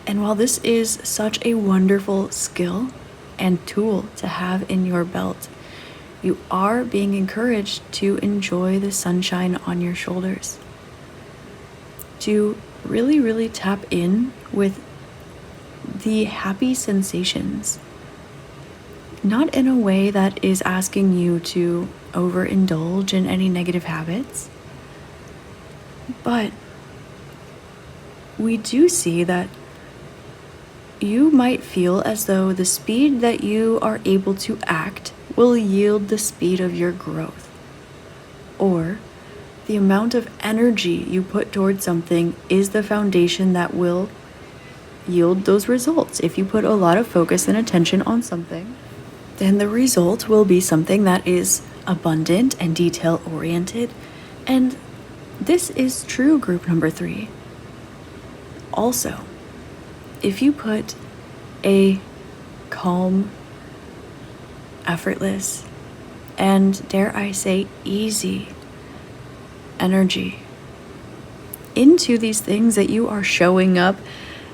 S1: And while this is such a wonderful skill and tool to have in your belt, you are being encouraged to enjoy the sunshine on your shoulders, to really, really tap in with the happy sensations, not in a way that is asking you to overindulge in any negative habits, but we do see that you might feel as though the speed that you are able to act will yield the speed of your growth, or the amount of energy you put towards something is the foundation that will yield those results. If you put a lot of focus and attention on something, then the result will be something that is abundant and detail-oriented. And this is true, group number 3. Also, if you put a calm, effortless, and dare I say easy energy into these things that you are showing up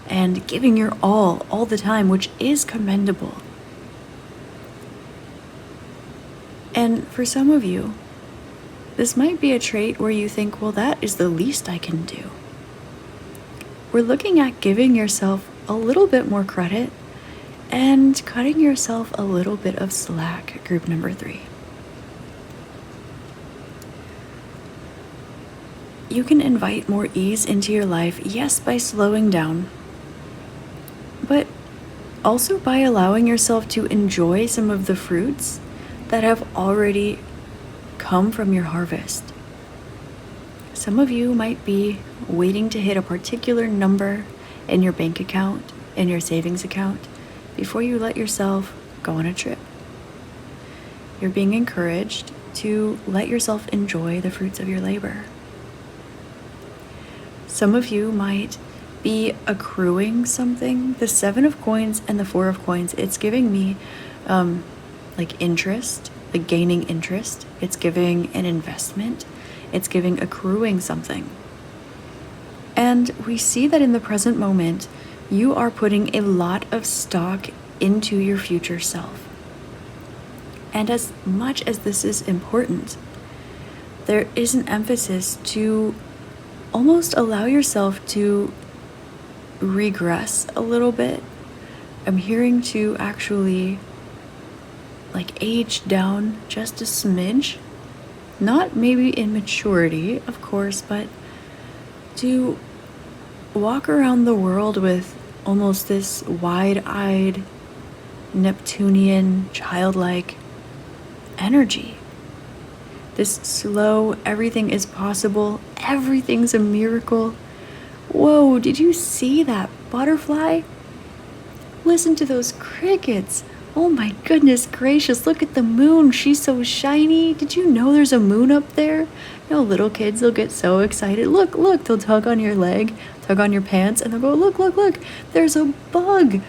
S1: and giving your all the time, which is commendable. And for some of you, this might be a trait where you think, well, that is the least I can do. We're looking at giving yourself a little bit more credit and cutting yourself a little bit of slack, group number 3. you can invite more ease into your life, yes, by slowing down, but also by allowing yourself to enjoy some of the fruits that have already come from your harvest. Some of you might be waiting to hit a particular number in your bank account, in your savings account, before you let yourself go on a trip. You're being encouraged to let yourself enjoy the fruits of your labor. Some of you might be accruing something. The 7 of coins and the 4 of coins, it's giving me like interest, like gaining interest. It's giving an investment. It's giving accruing something. And we see that in the present moment, you are putting a lot of stock into your future self. And as much as this is important, there is an emphasis to almost allow yourself to regress a little bit. I'm hearing to actually like age down just a smidge. Not maybe in maturity, of course, but to walk around the world with almost this wide-eyed, Neptunian, childlike energy. This slow, everything is possible, everything's a miracle. Whoa, did you see that butterfly? Listen to those crickets. Oh my goodness gracious, look at the moon. She's so shiny. Did you know there's a moon up there? You know, little kids, they'll get so excited. Look, look, they'll tug on your leg, tug on your pants, and they'll go, look, look, look, there's a bug.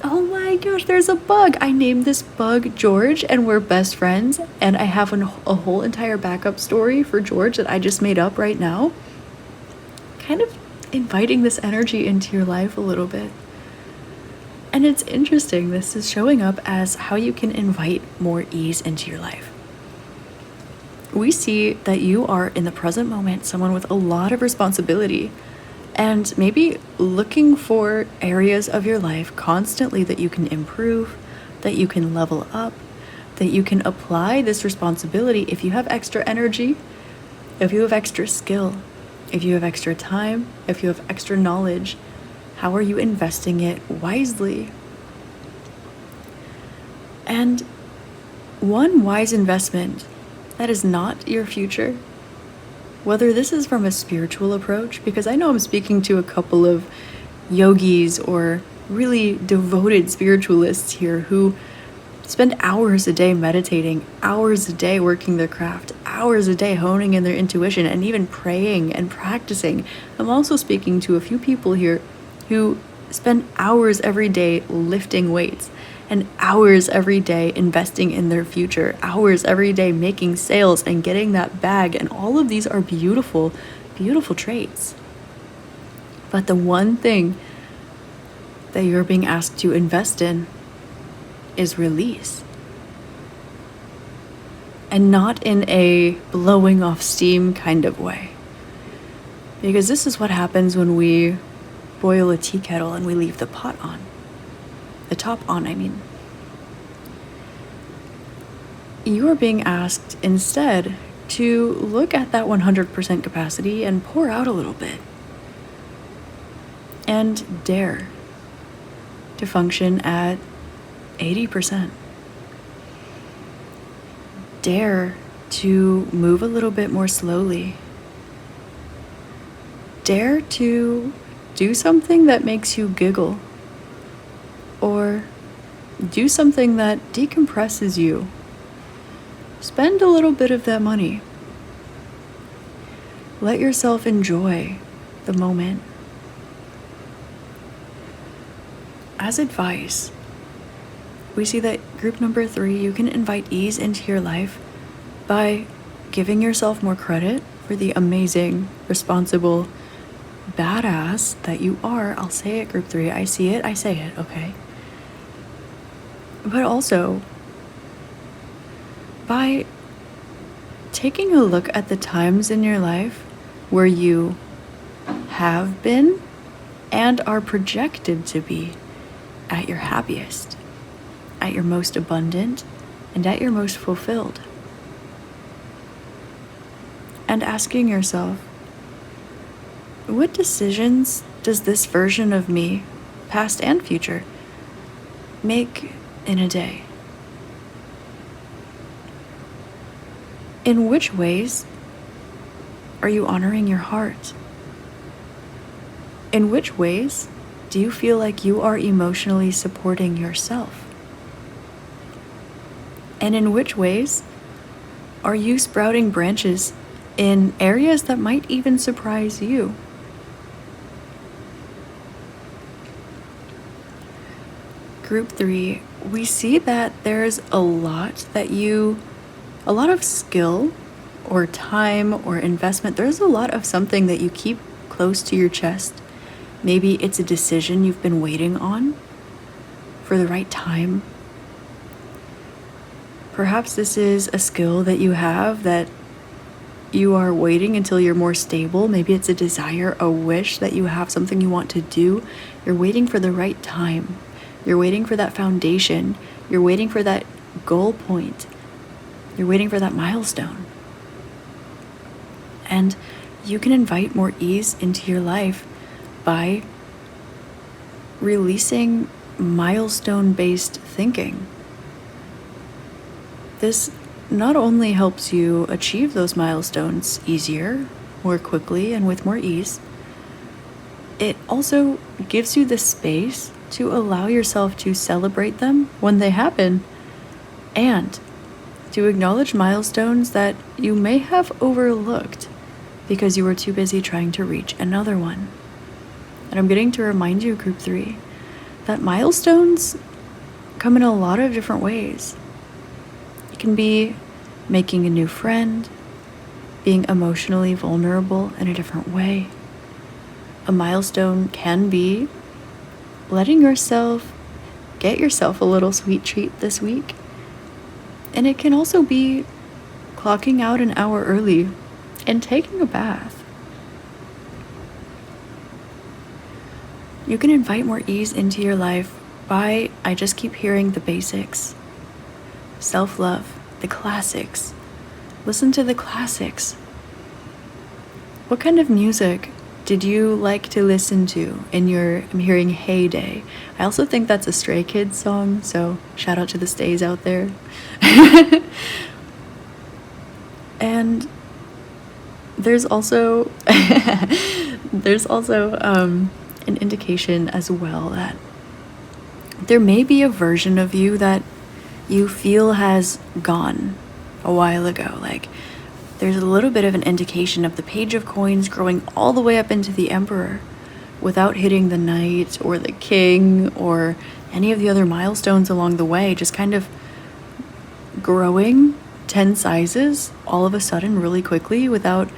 S1: Oh my gosh, there's a bug. I named this bug George, and we're best friends. And I have a whole entire backup story for George that I just made up right now. Kind of inviting this energy into your life a little bit. And it's interesting, this is showing up as how you can invite more ease into your life. We see that you are, in the present moment, someone with a lot of responsibility and maybe looking for areas of your life constantly that you can improve, that you can level up, that you can apply this responsibility if you have extra energy, if you have extra skill, if you have extra time, if you have extra knowledge. How are you investing it wisely? And one wise investment that is not your future, whether this is from a spiritual approach, because I know I'm speaking to a couple of yogis or really devoted spiritualists here who spend hours a day meditating, hours a day working their craft, hours a day honing in their intuition, and even praying and practicing. I'm also speaking to a few people here who spend hours every day lifting weights and hours every day investing in their future, hours every day making sales and getting that bag. And all of these are beautiful, beautiful traits. But the one thing that you're being asked to invest in is release. And not in a blowing off steam kind of way. Because this is what happens when we boil a tea kettle and we leave the pot on. The top on, I mean. You are being asked instead to look at that 100% capacity and pour out a little bit. And dare to function at 80%. Dare to move a little bit more slowly. Dare to do something that makes you giggle, or do something that decompresses you. Spend a little bit of that money. Let yourself enjoy the moment. As advice, we see that group number 3, you can invite ease into your life by giving yourself more credit for the amazing, responsible, badass that you are. I'll say it, group 3. I see it, I say it, okay? But also by taking a look at the times in your life where you have been and are projected to be at your happiest, at your most abundant, and at your most fulfilled. And asking yourself, What decisions does this version of me, past and future, make in a day? In which ways are you honoring your heart? In which ways do you feel like you are emotionally supporting yourself? And in which ways are you sprouting branches in areas that might even surprise you? Group 3, we see that there's a lot of skill or time or investment. There's a lot of something that you keep close to your chest. Maybe it's a decision you've been waiting on for the right time. Perhaps this is a skill that you have that you are waiting until you're more stable. Maybe it's a desire, a wish that you have, something you want to do. You're waiting for the right time. You're waiting for that foundation. You're waiting for that goal point. You're waiting for that milestone. And you can invite more ease into your life by releasing milestone-based thinking. This not only helps you achieve those milestones easier, more quickly, and with more ease, it also gives you the space to allow yourself to celebrate them when they happen and to acknowledge milestones that you may have overlooked because you were too busy trying to reach another one. And I'm getting to remind you, Group 3, that milestones come in a lot of different ways. It can be making a new friend, being emotionally vulnerable in a different way. A milestone can be letting yourself get yourself a little sweet treat this week. And it can also be clocking out an hour early and taking a bath. You can invite more ease into your life by, I just keep hearing the basics. Self-love, the classics. Listen to the classics. What kind of music did you like to listen to in your, I'm hearing heyday? I also think that's a Stray Kids song, so shout out to the stays out there. And there's also an indication as well that there may be a version of you that you feel has gone a while ago. Like there's a little bit of an indication of the Page of Coins growing all the way up into the Emperor without hitting the Knight or the King or any of the other milestones along the way, just kind of growing 10 sizes all of a sudden really quickly without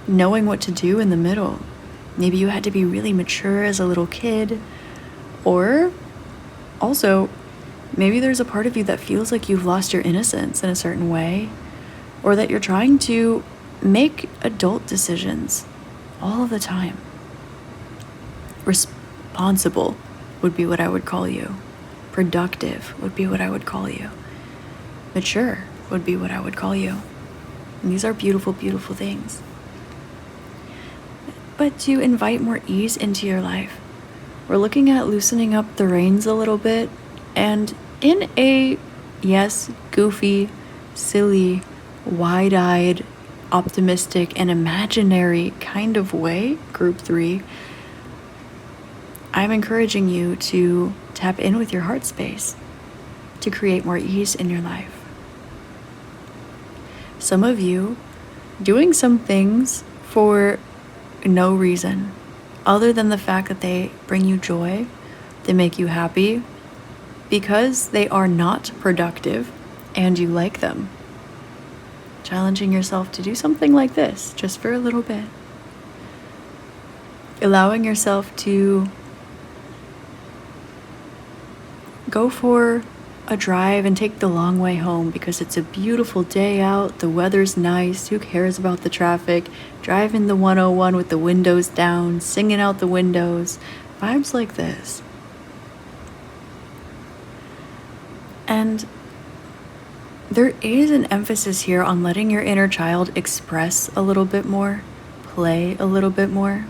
S1: knowing what to do in the middle. Maybe you had to be really mature as a little kid, or also maybe there's a part of you that feels like you've lost your innocence in a certain way, or that you're trying to make adult decisions all of the time. Responsible would be what I would call you. Productive would be what I would call you. Mature would be what I would call you. And these are beautiful, beautiful things. But to invite more ease into your life, we're looking at loosening up the reins a little bit, and in a, yes, goofy, silly, wide-eyed, optimistic, and imaginary kind of way, Group 3, I'm encouraging you to tap in with your heart space to create more ease in your life. Some of you doing some things for no reason other than the fact that they bring you joy, they make you happy, because they are not productive and you like them. Challenging yourself to do something like this just for a little bit. Allowing yourself to go for a drive and take the long way home because it's a beautiful day out, the weather's nice, who cares about the traffic, driving the 101 with the windows down, singing out the windows, vibes like this. And there is an emphasis here on letting your inner child express a little bit more, play a little bit more.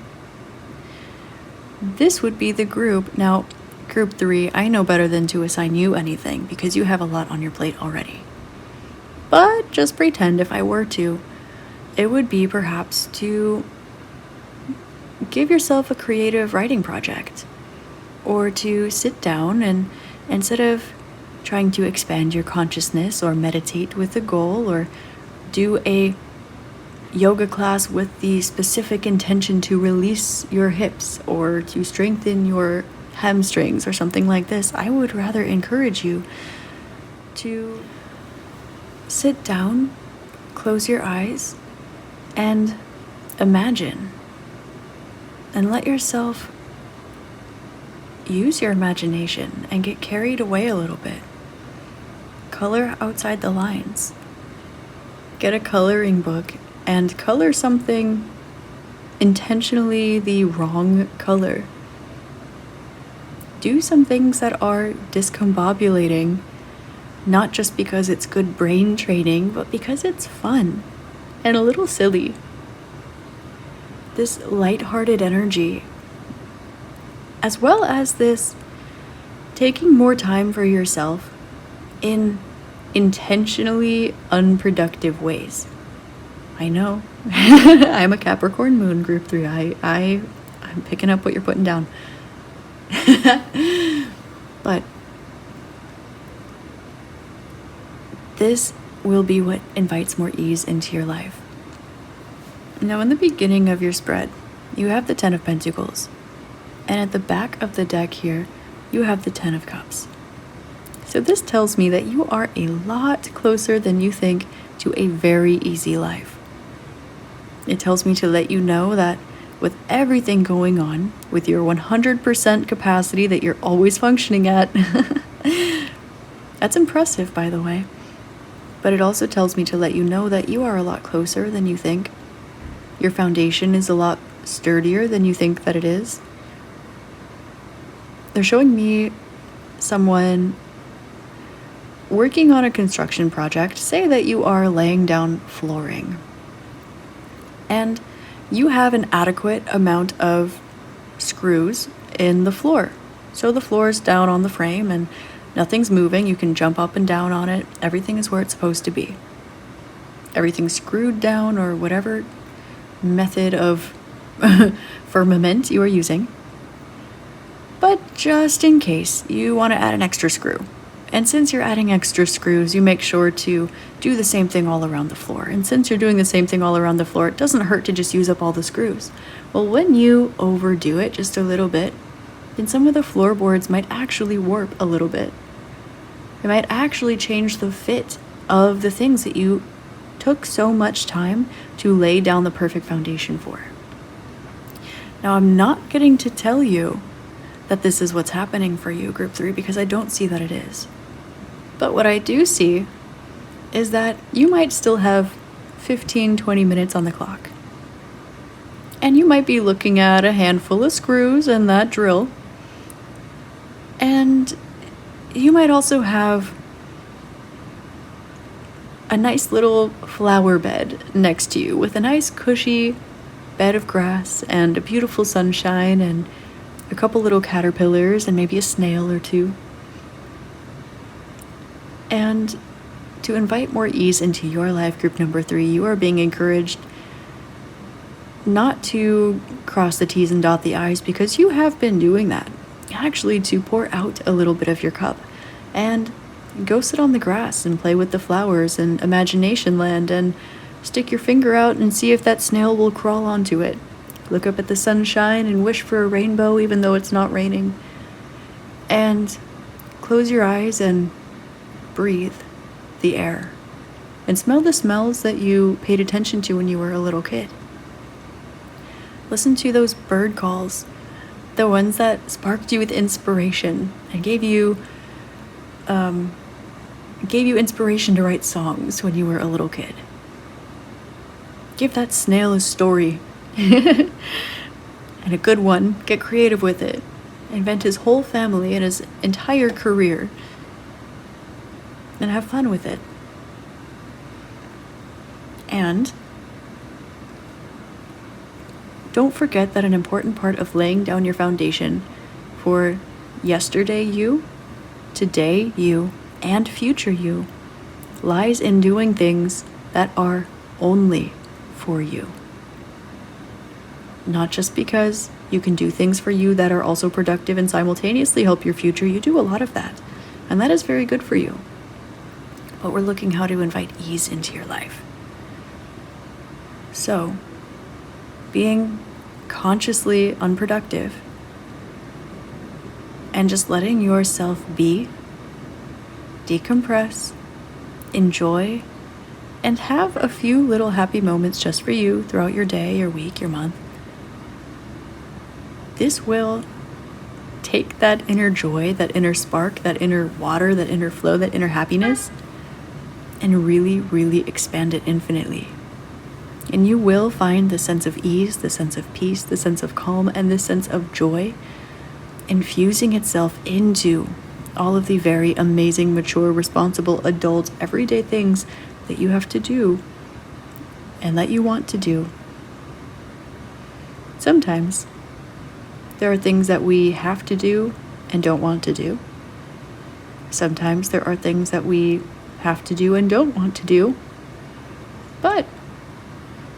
S1: this would be the group. Now, group 3, I know better than to assign you anything because you have a lot on your plate already. But just pretend if I were to, it would be perhaps to give yourself a creative writing project, or to sit down and instead of trying to expand your consciousness or meditate with a goal or do a yoga class with the specific intention to release your hips or to strengthen your hamstrings or something like this, I would rather encourage you to sit down, close your eyes, and imagine. And let yourself use your imagination and get carried away a little bit. Color outside the lines. Get a coloring book and color something intentionally the wrong color. Do some things that are discombobulating, not just because it's good brain training, but because it's fun and a little silly. This lighthearted energy, as well as this taking more time for yourself in intentionally unproductive ways. I know. I'm a Capricorn moon, group 3. I'm picking up what you're putting down. But this will be what invites more ease into your life. Now, in the beginning of your spread, you have the 10 of Pentacles. And at the back of the deck here, you have the 10 of Cups. So this tells me that you are a lot closer than you think to a very easy life. It tells me to let you know that with everything going on, with your 100% capacity that you're always functioning at, that's impressive, by the way. But it also tells me to let you know that you are a lot closer than you think. Your foundation is a lot sturdier than you think that it is. They're showing me someone working on a construction project. Say that you are laying down flooring. And you have an adequate amount of screws in the floor. So the floor is down on the frame and nothing's moving. You can jump up and down on it. Everything is where it's supposed to be. Everything's screwed down, or whatever method of firmament you are using. But just in case, you want to add an extra screw. And since you're adding extra screws, you make sure to do the same thing all around the floor. And since you're doing the same thing all around the floor, it doesn't hurt to just use up all the screws. Well, when you overdo it just a little bit, then some of the floorboards might actually warp a little bit. It might actually change the fit of the things that you took so much time to lay down the perfect foundation for. Now, I'm not getting to tell you that this is what's happening for you, group 3, because I don't see that it is. But what I do see is that you might still have 15-20 minutes on the clock. And you might be looking at a handful of screws and that drill. And you might also have a nice little flower bed next to you with a nice cushy bed of grass and a beautiful sunshine and a couple little caterpillars and maybe a snail or two. And to invite more ease into your life, group number 3, you are being encouraged not to cross the T's and dot the I's, because you have been doing that. Actually, to pour out a little bit of your cup and go sit on the grass and play with the flowers in imagination land and stick your finger out and see if that snail will crawl onto it. Look up at the sunshine and wish for a rainbow even though it's not raining. And close your eyes and breathe the air. And smell the smells that you paid attention to when you were a little kid. Listen to those bird calls, the ones that sparked you with inspiration and gave you inspiration to write songs when you were a little kid. Give that snail a story. And a good one. Get creative with it. Invent his whole family and his entire career. And have fun with it. And don't forget that an important part of laying down your foundation for yesterday you, today you, and future you lies in doing things that are only for you. Not just because you can do things for you that are also productive and simultaneously help your future. You do a lot of that, and that is very good for you. But we're looking how to invite ease into your life. So, being consciously unproductive and just letting yourself be, decompress, enjoy, and have a few little happy moments just for you throughout your day, your week, your month. This will take that inner joy, that inner spark, that inner water, that inner flow, that inner happiness, and really, really expand it infinitely. And you will find the sense of ease, the sense of peace, the sense of calm, and the sense of joy infusing itself into all of the very amazing, mature, responsible, adult, everyday things that you have to do and that you want to do. Sometimes there are things that we have to do and don't want to do. Sometimes there are things that we have to do and don't want to do. But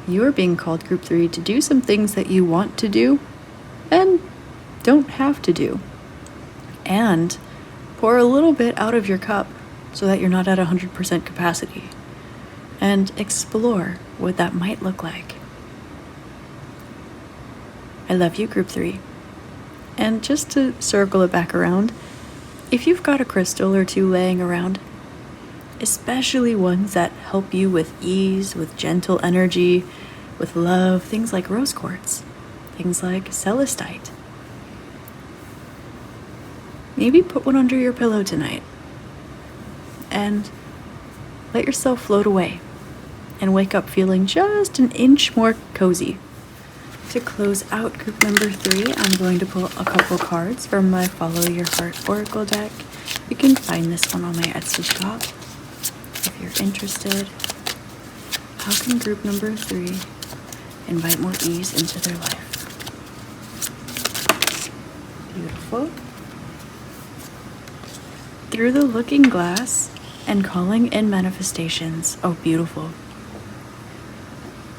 S1: you are being called, Group 3, to do some things that you want to do and don't have to do. And pour a little bit out of your cup so that you're not at 100% capacity. And explore what that might look like. I love you, Group 3. And just to circle it back around, if you've got a crystal or two laying around, especially ones that help you with ease, with gentle energy, with love, things like rose quartz, things like celestite, maybe put one under your pillow tonight and let yourself float away and wake up feeling just an inch more cozy. To close out group number 3, I'm going to pull a couple cards from my Follow Your Heart Oracle deck. You can find this one on my Etsy shop if you're interested. How can group number 3 invite more ease into their life? Beautiful. Through the looking glass and calling in manifestations. Oh, beautiful.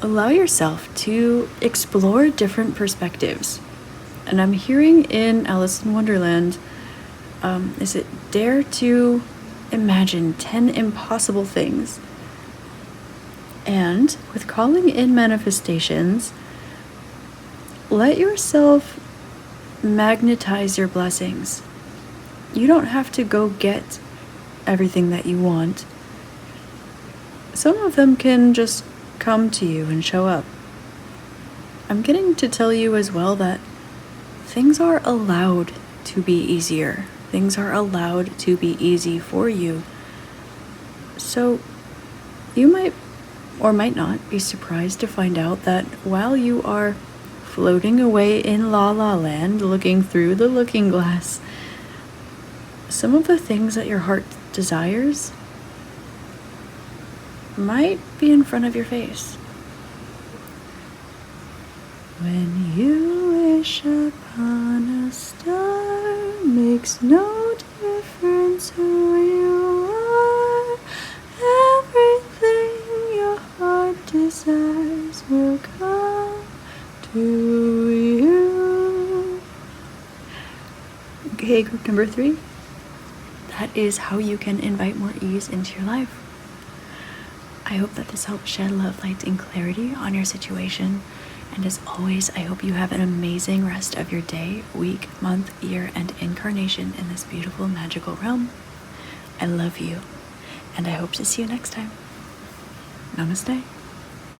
S1: Allow yourself to explore different perspectives. And I'm hearing in Alice in Wonderland, is it dare to imagine 10 impossible things? And with calling in manifestations, let yourself magnetize your blessings. You don't have to go get everything that you want. Some of them can just come to you and show up. I'm getting to tell you as well that things are allowed to be easier. Things are allowed to be easy for you. So you might or might not be surprised to find out that while you are floating away in La La Land, looking through the looking glass, some of the things that your heart desires might be in front of your face. When you wish upon a star, makes no difference who you are. Everything your heart desires will come to you. Okay, group number 3. That is how you can invite more ease into your life. I hope that this helps shed love, light, and clarity on your situation. And as always, I hope you have an amazing rest of your day, week, month, year, and incarnation in this beautiful, magical realm. I love you, and I hope to see you next time. Namaste.